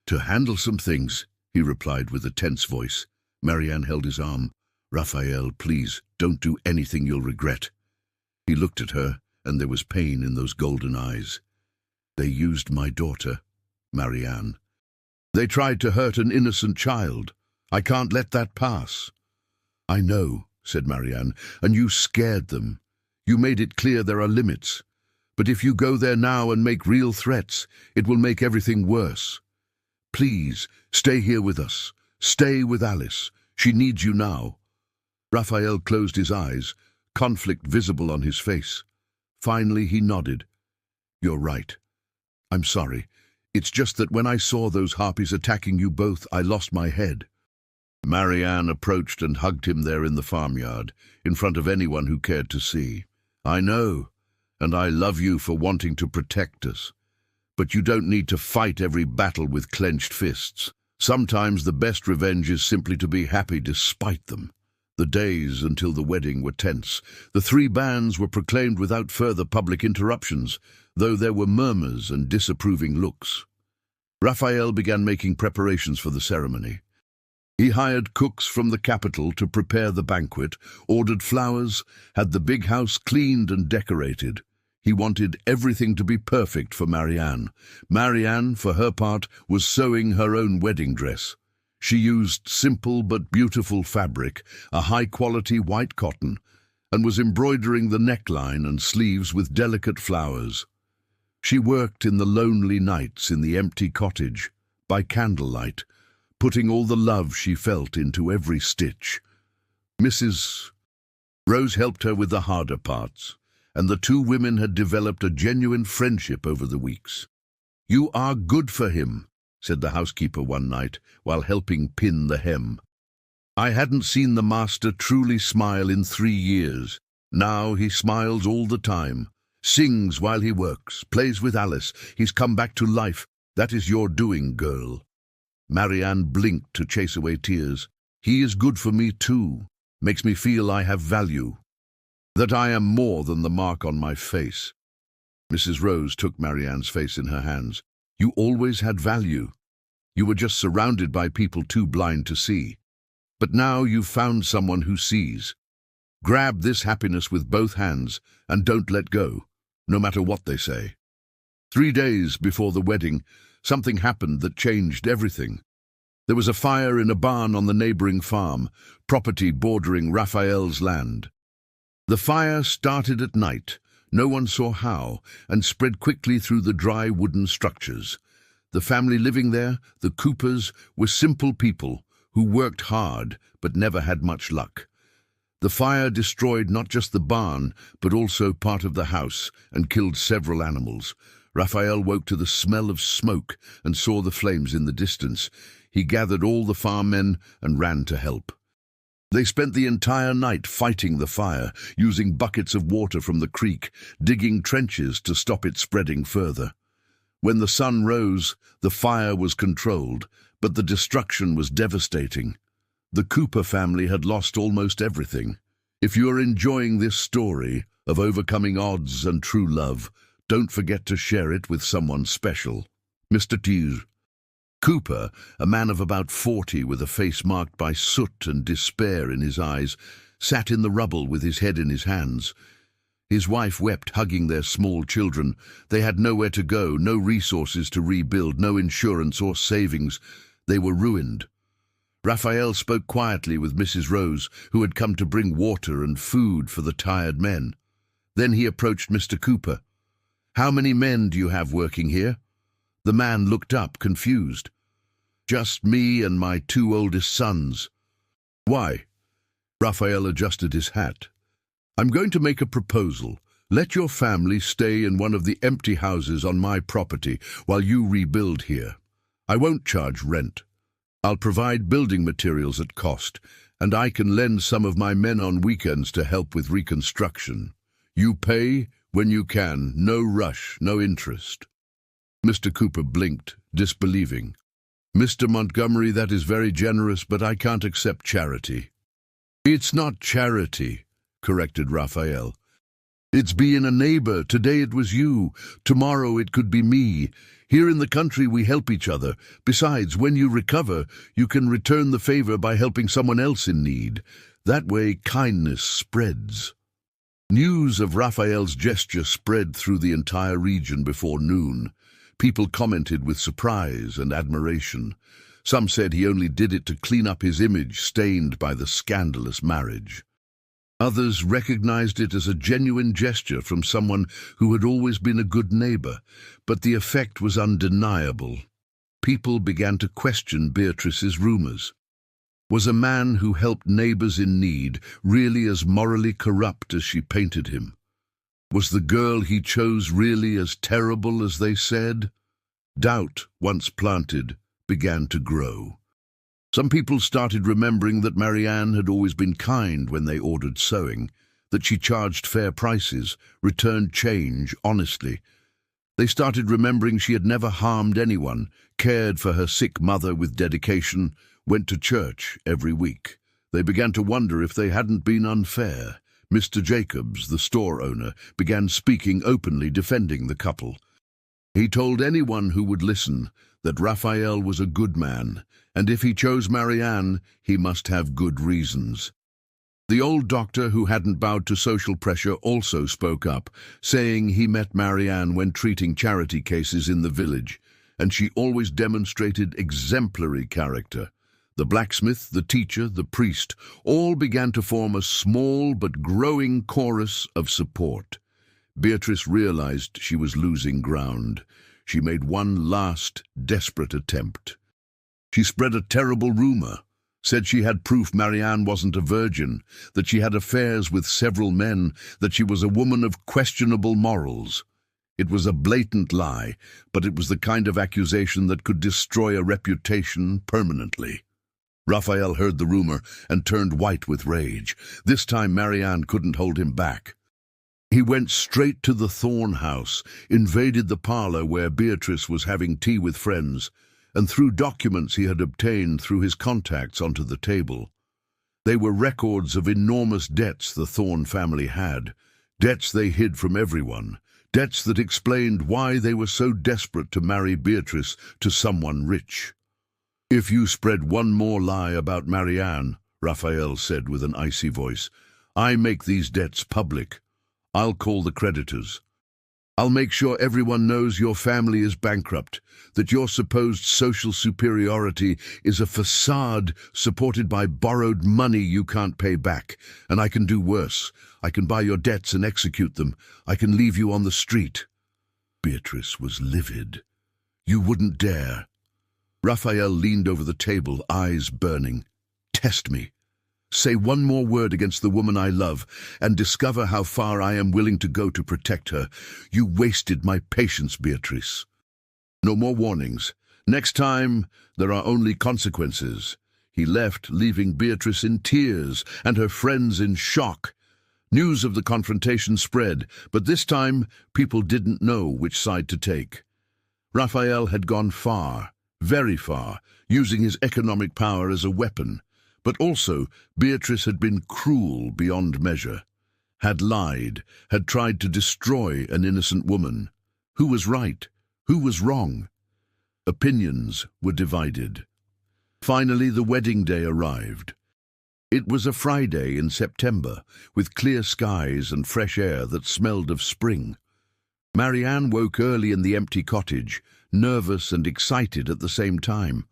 "To handle some things," he replied with a tense voice. Marianne held his arm. "Raphael, please, don't do anything you'll regret." He looked at her, and there was pain in those golden eyes. "They used my daughter, Marianne. They tried to hurt an innocent child. I can't let that pass." "I know," said Marianne, "and you scared them. You made it clear there are limits. But if you go there now and make real threats, it will make everything worse. Please, stay here with us. Stay with Alice. She needs you now." Raphael closed his eyes, conflict visible on his face. Finally he nodded. "You're right. I'm sorry. It's just that when I saw those harpies attacking you both, I lost my head." Marianne approached and hugged him there in the farmyard, in front of anyone who cared to see. "I know, and I love you for wanting to protect us. But you don't need to fight every battle with clenched fists. Sometimes the best revenge is simply to be happy despite them." The days until the wedding were tense. The three bans were proclaimed without further public interruptions, though there were murmurs and disapproving looks. Raphael began making preparations for the ceremony. He hired cooks from the capital to prepare the banquet, ordered flowers, had the big house cleaned and decorated. He wanted everything to be perfect for Marianne. Marianne, for her part, was sewing her own wedding dress. She used simple but beautiful fabric, a high-quality white cotton, and was embroidering the neckline and sleeves with delicate flowers. She worked in the lonely nights in the empty cottage, by candlelight, putting all the love she felt into every stitch. Mrs. Rose helped her with the harder parts, and the two women had developed a genuine friendship over the weeks. "You are good for him," said the housekeeper one night, while helping pin the hem. "I hadn't seen the master truly smile in 3 years. Now he smiles all the time, sings while he works, plays with Alice. He's come back to life. That is your doing, girl." Marianne blinked to chase away tears. "He is good for me too. Makes me feel I have value. That I am more than the mark on my face." Mrs. Rose took Marianne's face in her hands. "You always had value. You were just surrounded by people too blind to see. But now you've found someone who sees. Grab this happiness with both hands and don't let go, no matter what they say." 3 days before the wedding, something happened that changed everything. There was a fire in a barn on the neighboring farm, property bordering Raphael's land. The fire started at night, no one saw how, and spread quickly through the dry wooden structures. The family living there, the Coopers, were simple people who worked hard but never had much luck. The fire destroyed not just the barn, but also part of the house, and killed several animals. Raphael woke to the smell of smoke and saw the flames in the distance. He gathered all the farm men and ran to help. They spent the entire night fighting the fire, using buckets of water from the creek, digging trenches to stop it spreading further. When the sun rose, the fire was controlled, but the destruction was devastating. The Cooper family had lost almost everything. If you are enjoying this story of overcoming odds and true love, don't forget to share it with someone special. Mr. T. Cooper, a man of about 40 with a face marked by soot and despair in his eyes, sat in the rubble with his head in his hands. His wife wept, hugging their small children. They had nowhere to go, no resources to rebuild, no insurance or savings. They were ruined. Raphael spoke quietly with Mrs. Rose, who had come to bring water and food for the tired men. Then he approached Mr. Cooper. "How many men do you have working here?" The man looked up, confused. "Just me and my 2 oldest sons." "Why?" Raphael adjusted his hat. "I'm going to make a proposal. Let your family stay in one of the empty houses on my property while you rebuild here. I won't charge rent. I'll provide building materials at cost, and I can lend some of my men on weekends to help with reconstruction. You pay when you can, no rush, no interest." Mr. Cooper blinked, disbelieving. "Mr. Montgomery, that is very generous, but I can't accept charity." "It's not charity," corrected Raphael. "It's being a neighbor. Today it was you. Tomorrow it could be me. Here in the country we help each other. Besides, when you recover, you can return the favor by helping someone else in need. That way kindness spreads." News of Raphael's gesture spread through the entire region before noon. People commented with surprise and admiration. Some said he only did it to clean up his image stained by the scandalous marriage. Others recognized it as a genuine gesture from someone who had always been a good neighbor, but the effect was undeniable. People began to question Beatrice's rumors. Was a man who helped neighbors in need really as morally corrupt as she painted him? Was the girl he chose really as terrible as they said? Doubt, once planted, began to grow. Some people started remembering that Marianne had always been kind when they ordered sewing, that she charged fair prices, returned change honestly. They started remembering she had never harmed anyone, cared for her sick mother with dedication, went to church every week. They began to wonder if they hadn't been unfair. Mr. Jacobs, the store owner, began speaking openly, defending the couple. He told anyone who would listen that Raphael was a good man, and if he chose Marianne, he must have good reasons. The old doctor who hadn't bowed to social pressure also spoke up, saying he met Marianne when treating charity cases in the village, and she always demonstrated exemplary character. The blacksmith, the teacher, the priest, all began to form a small but growing chorus of support. Beatrice realized she was losing ground. She made one last, desperate attempt. She spread a terrible rumor, said she had proof Marianne wasn't a virgin, that she had affairs with several men, that she was a woman of questionable morals. It was a blatant lie, but it was the kind of accusation that could destroy a reputation permanently. Raphael heard the rumor and turned white with rage. This time Marianne couldn't hold him back. He went straight to the Thorn house, invaded the parlor where Beatrice was having tea with friends, and threw documents he had obtained through his contacts onto the table. They were records of enormous debts the Thorn family had, debts they hid from everyone, debts that explained why they were so desperate to marry Beatrice to someone rich. "If you spread one more lie about Marianne," Raphael said with an icy voice, "I make these debts public. I'll call the creditors. I'll make sure everyone knows your family is bankrupt, that your supposed social superiority is a facade supported by borrowed money you can't pay back. And I can do worse. I can buy your debts and execute them. I can leave you on the street." Beatrice was livid. "You wouldn't dare." Raphael leaned over the table, eyes burning. "Test me. Say one more word against the woman I love, and discover how far I am willing to go to protect her. You wasted my patience, Beatrice." "No more warnings. Next time, there are only consequences." He left, leaving Beatrice in tears and her friends in shock. News of the confrontation spread, but this time people didn't know which side to take. Raphael had gone far, very far, using his economic power as a weapon. But also, Beatrice had been cruel beyond measure, had lied, had tried to destroy an innocent woman. Who was right? Who was wrong? Opinions were divided. Finally, the wedding day arrived. It was a Friday in September, with clear skies and fresh air that smelled of spring. Marianne woke early in the empty cottage, nervous and excited at the same time.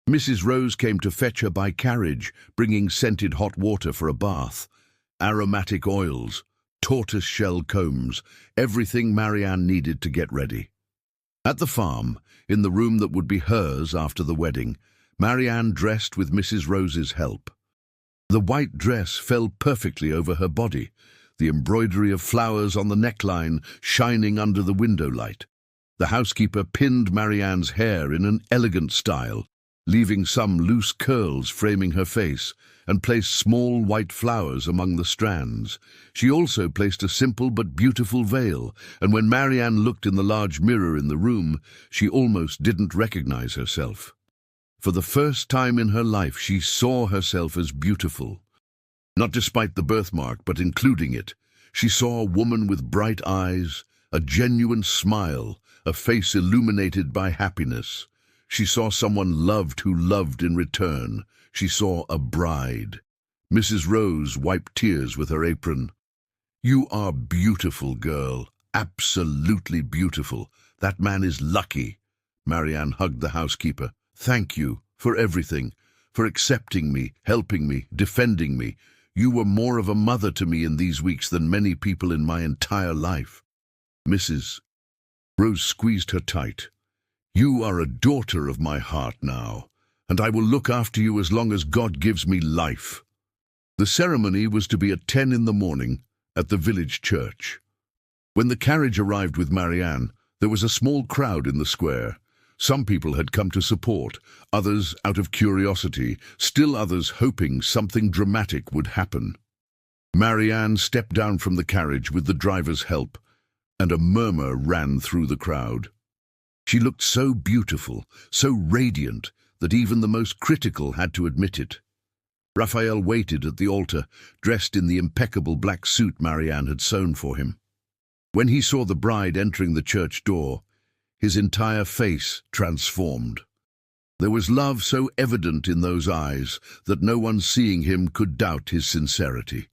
Mrs. Rose came to fetch her by carriage, bringing scented hot water for a bath, aromatic oils, tortoise-shell combs, everything Marianne needed to get ready. At the farm, in the room that would be hers after the wedding, Marianne dressed with Mrs. Rose's help. The white dress fell perfectly over her body, the embroidery of flowers on the neckline shining under the window light. The housekeeper pinned Marianne's hair in an elegant style, leaving some loose curls framing her face, and placed small white flowers among the strands. She also placed a simple but beautiful veil, and when Marianne looked in the large mirror in the room, she almost didn't recognize herself. For the first time in her life, she saw herself as beautiful. Not despite the birthmark, but including it. She saw a woman with bright eyes, a genuine smile, a face illuminated by happiness. She saw someone loved who loved in return. She saw a bride. Mrs. Rose wiped tears with her apron. "You are beautiful, girl. Absolutely beautiful. That man is lucky." Marianne hugged the housekeeper. "Thank you for everything, for accepting me, helping me, defending me. You were more of a mother to me in these weeks than many people in my entire life." Mrs. Rose squeezed her tight. "You are a daughter of my heart now, and I will look after you as long as God gives me life." The ceremony was to be at 10 in the morning at the village church. When the carriage arrived with Marianne, there was a small crowd in the square. Some people had come to support, others out of curiosity, still others hoping something dramatic would happen. Marianne stepped down from the carriage with the driver's help, and a murmur ran through the crowd. She looked so beautiful, so radiant, that even the most critical had to admit it. Raphael waited at the altar, dressed in the impeccable black suit Marianne had sewn for him. When he saw the bride entering the church door, his entire face transformed. There was love so evident in those eyes that no one seeing him could doubt his sincerity.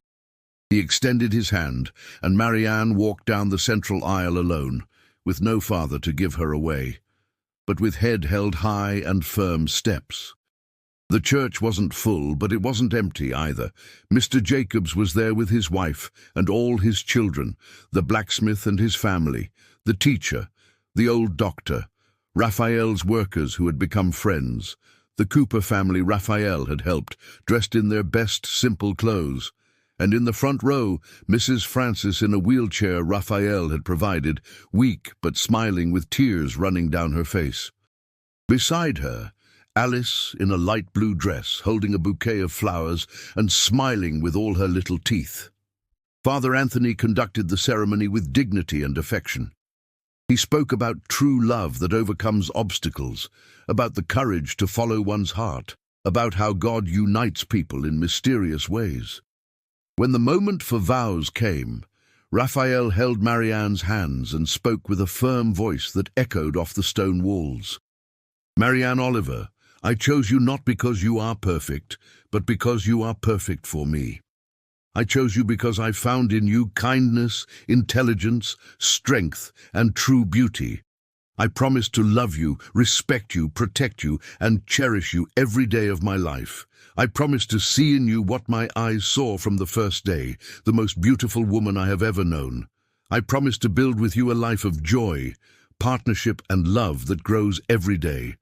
He extended his hand, and Marianne walked down the central aisle alone, with no father to give her away, but with head held high and firm steps. The church wasn't full, but it wasn't empty either. Mr. Jacobs was there with his wife and all his children, the blacksmith and his family, the teacher, the old doctor, Raphael's workers who had become friends. The Cooper family Raphael had helped, dressed in their best simple clothes. And in the front row, Mrs. Francis in a wheelchair Raphael had provided, weak but smiling with tears running down her face. Beside her, Alice in a light blue dress, holding a bouquet of flowers and smiling with all her little teeth. Father Anthony conducted the ceremony with dignity and affection. He spoke about true love that overcomes obstacles, about the courage to follow one's heart, about how God unites people in mysterious ways. When the moment for vows came, Raphael held Marianne's hands and spoke with a firm voice that echoed off the stone walls. "Marianne Oliver, I chose you not because you are perfect, but because you are perfect for me. I chose you because I found in you kindness, intelligence, strength, and true beauty. I promise to love you, respect you, protect you, and cherish you every day of my life. I promise to see in you what my eyes saw from the first day, the most beautiful woman I have ever known. I promise to build with you a life of joy, partnership, and love that grows every day.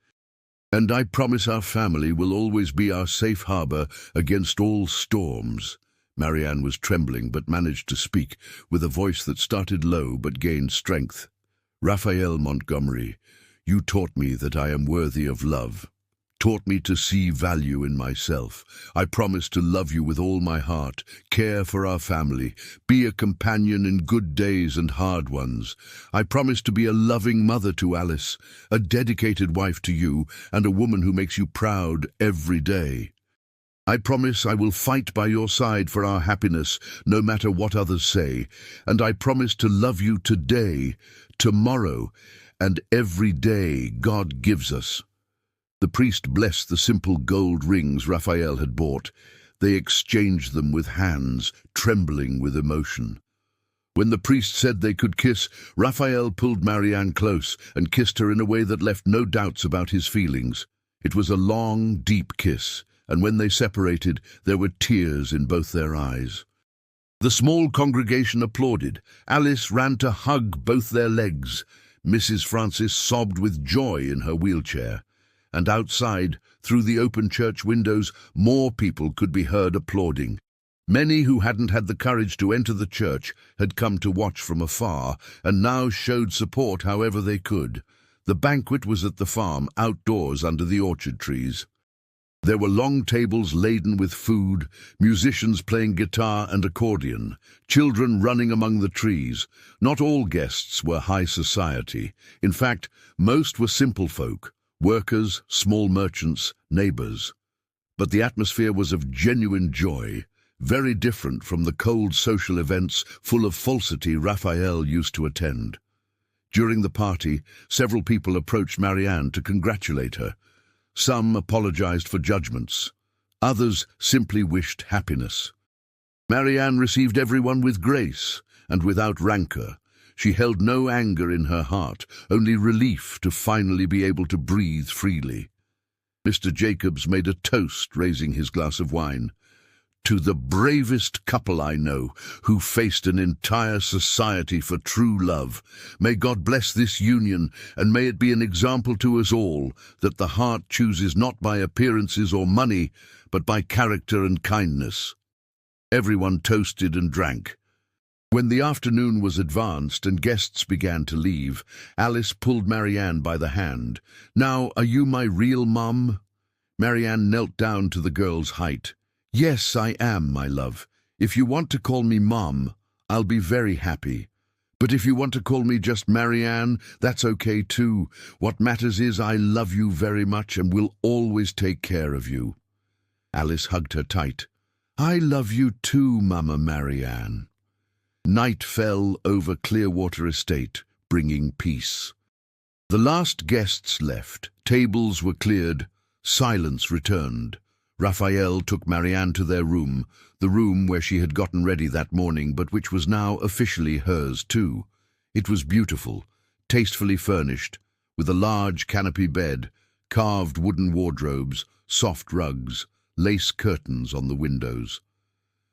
And I promise our family will always be our safe harbor against all storms." Marianne was trembling but managed to speak with a voice that started low but gained strength. "Raphael Montgomery, you taught me that I am worthy of love, taught me to see value in myself. I promise to love you with all my heart, care for our family, be a companion in good days and hard ones. I promise to be a loving mother to Alice, a dedicated wife to you, and a woman who makes you proud every day. I promise I will fight by your side for our happiness, no matter what others say, and I promise to love you today, tomorrow, and every day God gives us." The priest blessed the simple gold rings Raphael had bought. They exchanged them with hands, trembling with emotion. When the priest said they could kiss, Raphael pulled Marianne close and kissed her in a way that left no doubts about his feelings. It was a long, deep kiss, and when they separated, there were tears in both their eyes. The small congregation applauded. Alice ran to hug both their legs. Mrs. Francis sobbed with joy in her wheelchair. And outside, through the open church windows, more people could be heard applauding. Many who hadn't had the courage to enter the church had come to watch from afar, and now showed support however they could. The banquet was at the farm, outdoors under the orchard trees. There were long tables laden with food, musicians playing guitar and accordion, children running among the trees. Not all guests were high society. In fact, most were simple folk, workers, small merchants, neighbors. But the atmosphere was of genuine joy, very different from the cold social events full of falsity Raphael used to attend. During the party, several people approached Marianne to congratulate her. Some apologized for judgments. Others simply wished happiness. Marianne received everyone with grace and without rancor. She held no anger in her heart, only relief to finally be able to breathe freely. Mr. Jacobs made a toast, raising his glass of wine. "To the bravest couple I know, who faced an entire society for true love. May God bless this union, and may it be an example to us all that the heart chooses not by appearances or money, but by character and kindness." Everyone toasted and drank. When the afternoon was advanced and guests began to leave, Alice pulled Marianne by the hand. "Now, are you my real mum?" Marianne knelt down to the girl's height. "Yes, I am, my love. If you want to call me Mom, I'll be very happy. But if you want to call me just Marianne, that's okay too. What matters is I love you very much and will always take care of you." Alice hugged her tight. "I love you too, Mama Marianne." Night fell over Clearwater Estate, bringing peace. The last guests left. Tables were cleared. Silence returned. Raphael took Marianne to their room, the room where she had gotten ready that morning, but which was now officially hers too. It was beautiful, tastefully furnished, with a large canopy bed, carved wooden wardrobes, soft rugs, lace curtains on the windows.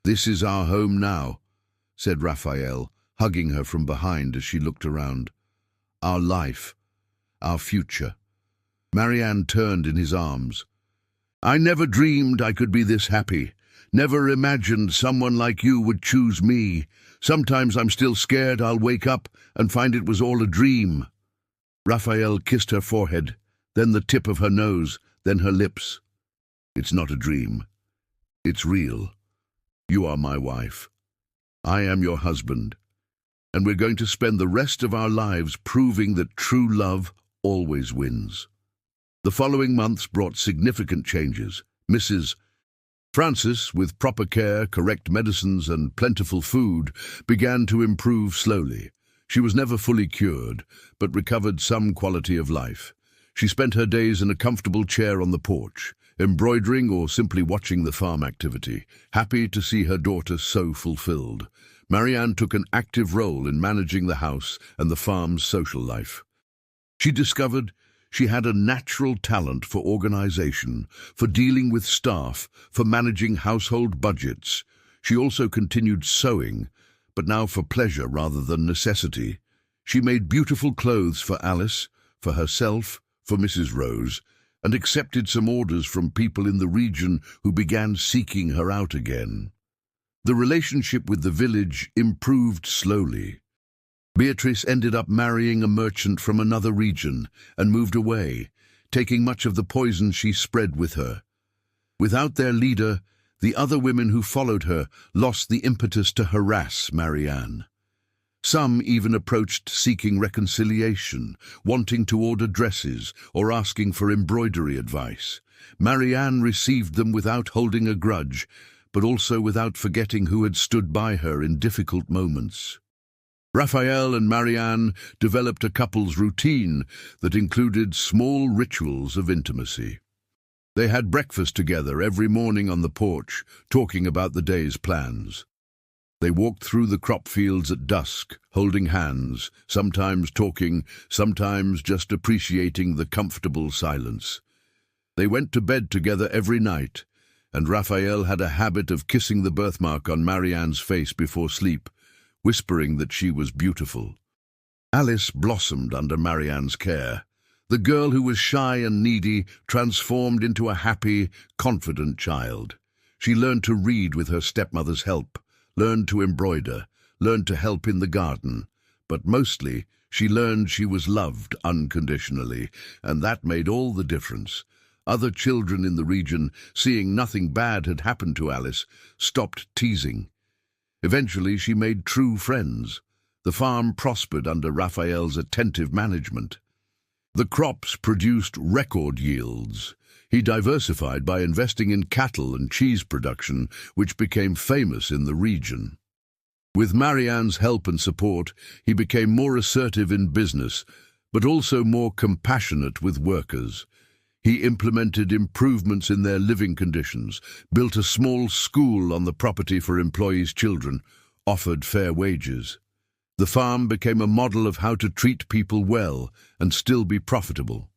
"This is our home now," said Raphael, hugging her from behind as she looked around. "Our life, our future." Marianne turned in his arms. "I never dreamed I could be this happy. Never imagined someone like you would choose me. Sometimes I'm still scared I'll wake up and find it was all a dream." Raphael kissed her forehead, then the tip of her nose, then her lips. "It's not a dream. It's real. You are my wife. I am your husband. And we're going to spend the rest of our lives proving that true love always wins." The following months brought significant changes. Mrs. Francis, with proper care, correct medicines, and plentiful food, began to improve slowly. She was never fully cured, but recovered some quality of life. She spent her days in a comfortable chair on the porch, embroidering or simply watching the farm activity, happy to see her daughter so fulfilled. Marianne took an active role in managing the house and the farm's social life. She discovered she had a natural talent for organization, for dealing with staff, for managing household budgets. She also continued sewing, but now for pleasure rather than necessity. She made beautiful clothes for Alice, for herself, for Mrs. Rose, and accepted some orders from people in the region who began seeking her out again. The relationship with the village improved slowly. Beatrice ended up marrying a merchant from another region and moved away, taking much of the poison she spread with her. Without their leader, the other women who followed her lost the impetus to harass Marianne. Some even approached seeking reconciliation, wanting to order dresses or asking for embroidery advice. Marianne received them without holding a grudge, but also without forgetting who had stood by her in difficult moments. Raphael and Marianne developed a couple's routine that included small rituals of intimacy. They had breakfast together every morning on the porch, talking about the day's plans. They walked through the crop fields at dusk, holding hands, sometimes talking, sometimes just appreciating the comfortable silence. They went to bed together every night, and Raphael had a habit of kissing the birthmark on Marianne's face before sleep, whispering that she was beautiful. Alice blossomed under Marianne's care. The girl who was shy and needy transformed into a happy, confident child. She learned to read with her stepmother's help, learned to embroider, learned to help in the garden, but mostly she learned she was loved unconditionally, and that made all the difference. Other children in the region, seeing nothing bad had happened to Alice, stopped teasing. Eventually she made true friends. The farm prospered under Raphael's attentive management. The crops produced record yields. He diversified by investing in cattle and cheese production, which became famous in the region. With Marianne's help and support, he became more assertive in business, but also more compassionate with workers. He implemented improvements in their living conditions, built a small school on the property for employees' children, offered fair wages. The farm became a model of how to treat people well and still be profitable.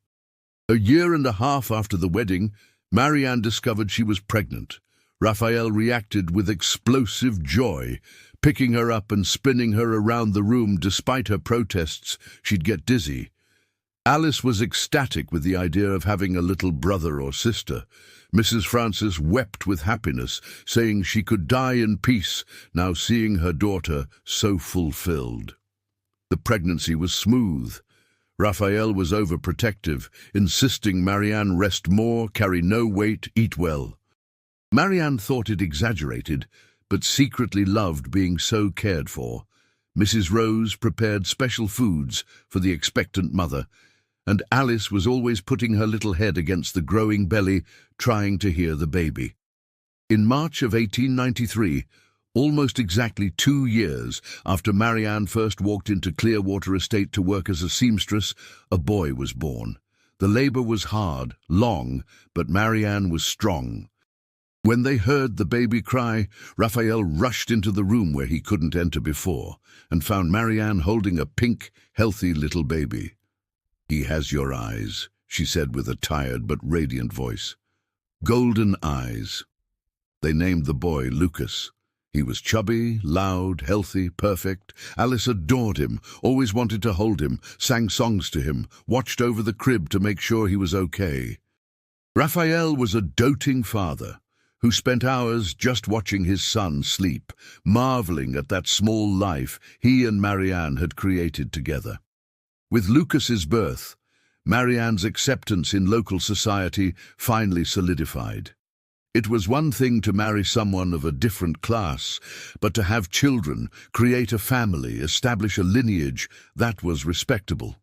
A year and a half after the wedding, Marianne discovered she was pregnant. Raphael reacted with explosive joy, picking her up and spinning her around the room. Despite her protests, she'd get dizzy. Alice was ecstatic with the idea of having a little brother or sister. Mrs. Francis wept with happiness, saying she could die in peace, now seeing her daughter so fulfilled. The pregnancy was smooth. Raphael was overprotective, insisting Marianne rest more, carry no weight, eat well. Marianne thought it exaggerated, but secretly loved being so cared for. Mrs. Rose prepared special foods for the expectant mother, and Alice was always putting her little head against the growing belly, trying to hear the baby. In March of 1893, almost exactly 2 years after Marianne first walked into Clearwater Estate to work as a seamstress, a boy was born. The labor was hard, long, but Marianne was strong. When they heard the baby cry, Raphael rushed into the room where he couldn't enter before, and found Marianne holding a pink, healthy little baby. "He has your eyes," she said with a tired but radiant voice. Golden eyes. They named the boy Lucas. He was chubby, loud, healthy, perfect. Alice adored him, always wanted to hold him, sang songs to him, watched over the crib to make sure he was okay. Raphael was a doting father who spent hours just watching his son sleep, marveling at that small life he and Marianne had created together. With Lucas's birth, Marianne's acceptance in local society finally solidified. It was one thing to marry someone of a different class, but to have children, create a family, establish a lineage, that was respectable.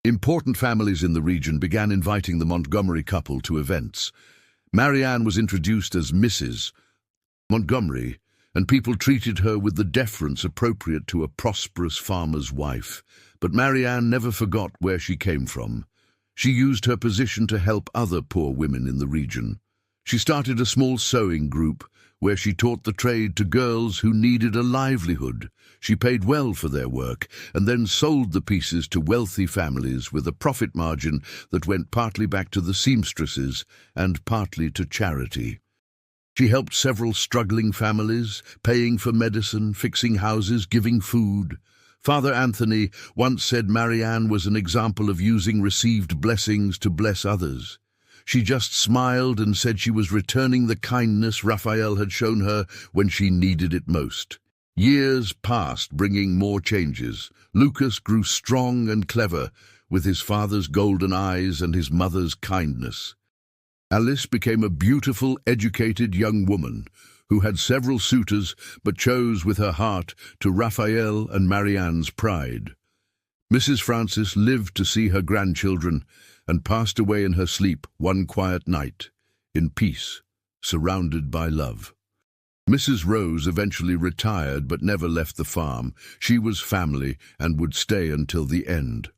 Important families in the region began inviting the Montgomery couple to events. Marianne was introduced as Mrs. Montgomery, and people treated her with the deference appropriate to a prosperous farmer's wife. But Marianne never forgot where she came from. She used her position to help other poor women in the region. She started a small sewing group where she taught the trade to girls who needed a livelihood. She paid well for their work and then sold the pieces to wealthy families with a profit margin that went partly back to the seamstresses and partly to charity. She helped several struggling families, paying for medicine, fixing houses, giving food. Father Anthony once said Marianne was an example of using received blessings to bless others. She just smiled and said she was returning the kindness Raphael had shown her when she needed it most. Years passed, bringing more changes. Lucas grew strong and clever, with his father's golden eyes and his mother's kindness. Alice became a beautiful, educated young woman who had several suitors but chose with her heart to Raphael and Marianne's pride. Mrs. Francis lived to see her grandchildren and passed away in her sleep one quiet night, in peace, surrounded by love. Mrs. Rose eventually retired but never left the farm. She was family and would stay until the end.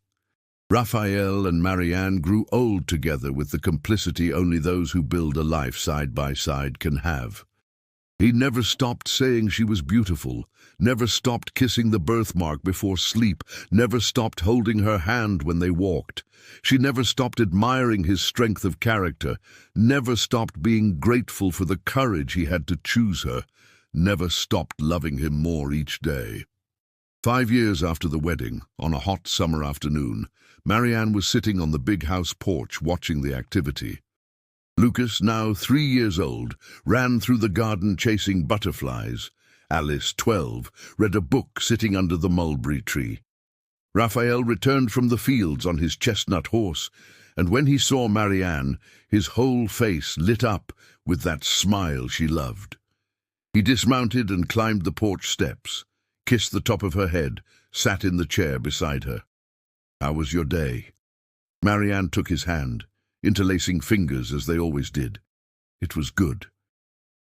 Raphael and Marianne grew old together with the complicity only those who build a life side by side can have. He never stopped saying she was beautiful, never stopped kissing the birthmark before sleep, never stopped holding her hand when they walked. She never stopped admiring his strength of character, never stopped being grateful for the courage he had to choose her, never stopped loving him more each day. 5 years after the wedding, on a hot summer afternoon, Marianne was sitting on the big house porch watching the activity. Lucas, now 3 years old, ran through the garden chasing butterflies. Alice, 12, read a book sitting under the mulberry tree. Raphael returned from the fields on his chestnut horse, and when he saw Marianne, his whole face lit up with that smile she loved. He dismounted and climbed the porch steps, kissed the top of her head, sat in the chair beside her. "How was your day?" Marianne took his hand, interlacing fingers as they always did. "It was good."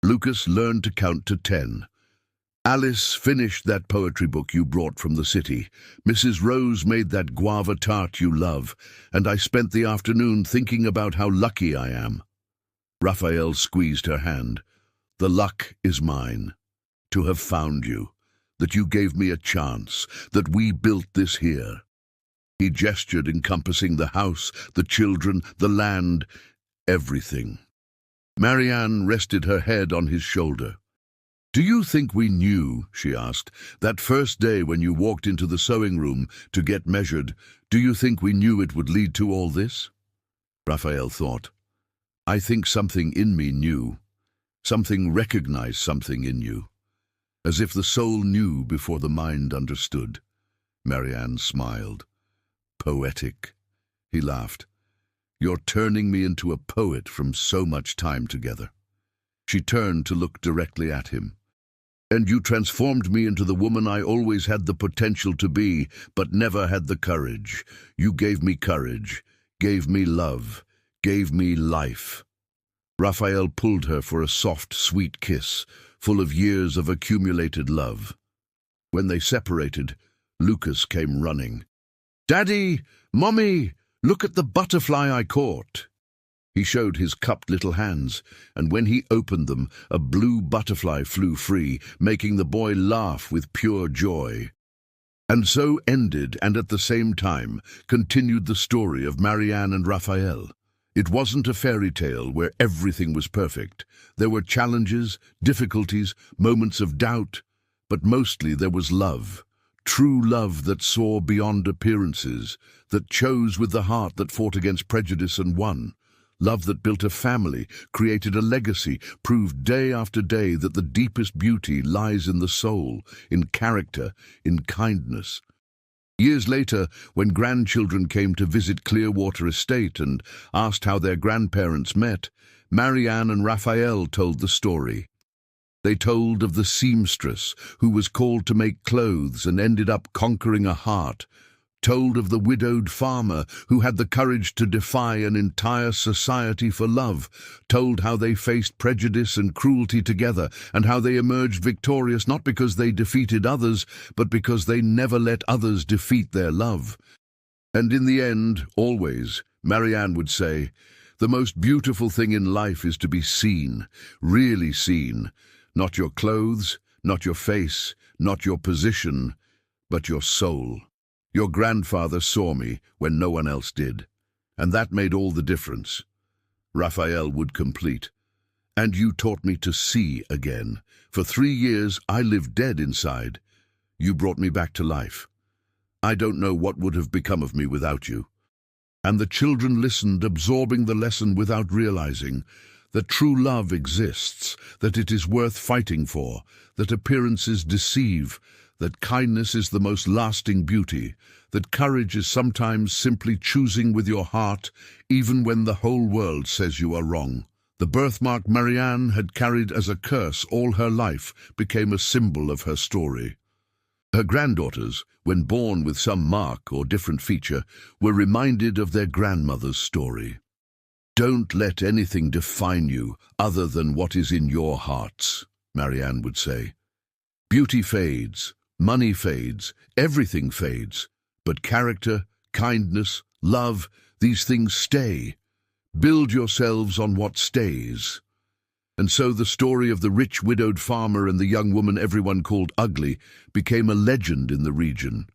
Lucas learned to count to 10. "Alice finished that poetry book you brought from the city. Mrs. Rose made that guava tart you love, and I spent the afternoon thinking about how lucky I am." Raphael squeezed her hand. "The luck is mine, to have found you, that you gave me a chance, that we built this here." He gestured, encompassing the house, the children, the land, everything. Marianne rested her head on his shoulder. "Do you think we knew," she asked, "that first day when you walked into the sewing room to get measured, do you think we knew it would lead to all this?" Raphael thought, "I think something in me knew. Something recognized something in you. As if the soul knew before the mind understood." Marianne smiled. "Poetic." He laughed. "You're turning me into a poet from so much time together." She turned to look directly at him. "And you transformed me into the woman I always had the potential to be, but never had the courage. You gave me courage, gave me love, gave me life." Raphael pulled her for a soft, sweet kiss, full of years of accumulated love. When they separated, Lucas came running. "Daddy! Mommy! Look at the butterfly I caught!" He showed his cupped little hands, and when he opened them, a blue butterfly flew free, making the boy laugh with pure joy. And so ended, and at the same time, continued the story of Marianne and Raphael. It wasn't a fairy tale where everything was perfect. There were challenges, difficulties, moments of doubt, but mostly there was love. True love that saw beyond appearances, that chose with the heart, that fought against prejudice and won. Love that built a family, created a legacy, proved day after day that the deepest beauty lies in the soul, in character, in kindness. Years later, when grandchildren came to visit Clearwater Estate and asked how their grandparents met, Marianne and Raphael told the story. They told of the seamstress who was called to make clothes and ended up conquering a heart, told of the widowed farmer who had the courage to defy an entire society for love, told how they faced prejudice and cruelty together, and how they emerged victorious not because they defeated others, but because they never let others defeat their love. And in the end, always, Marianne would say, the most beautiful thing in life is to be seen, really seen, not your clothes, not your face, not your position, but your soul. Your grandfather saw me when no one else did, and that made all the difference. Raphael would complete. And you taught me to see again. For 3 years I lived dead inside. You brought me back to life. I don't know what would have become of me without you. And the children listened, absorbing the lesson without realizing that true love exists, that it is worth fighting for, that appearances deceive, that kindness is the most lasting beauty, that courage is sometimes simply choosing with your heart, even when the whole world says you are wrong. The birthmark Marianne had carried as a curse all her life became a symbol of her story. Her granddaughters, when born with some mark or different feature, were reminded of their grandmother's story. Don't let anything define you other than what is in your hearts, Marianne would say. Beauty fades. Money fades, everything fades, but character, kindness, love, these things stay. Build yourselves on what stays. And so the story of the rich widowed farmer and the young woman everyone called ugly became a legend in the region.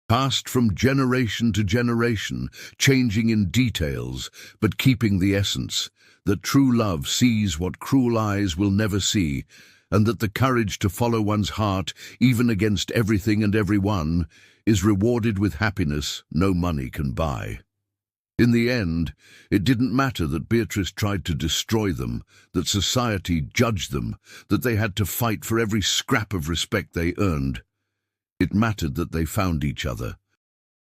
Passed from generation to generation, changing in details, but keeping the essence, that true love sees what cruel eyes will never see, and that the courage to follow one's heart, even against everything and everyone, is rewarded with happiness no money can buy. In the end, it didn't matter that Beatrice tried to destroy them, that society judged them, that they had to fight for every scrap of respect they earned. It mattered that they found each other.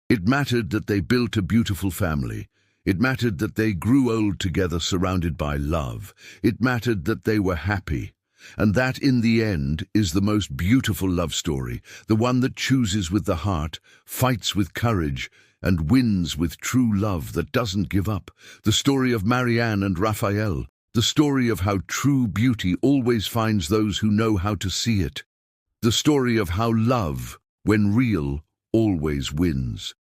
It mattered that they built a beautiful family. It mattered that they grew old together surrounded by love. It mattered that they were happy. And that, in the end, is the most beautiful love story, the one that chooses with the heart, fights with courage, and wins with true love that doesn't give up. The story of Marianne and Raphael, the story of how true beauty always finds those who know how to see it. The story of how love, when real, always wins.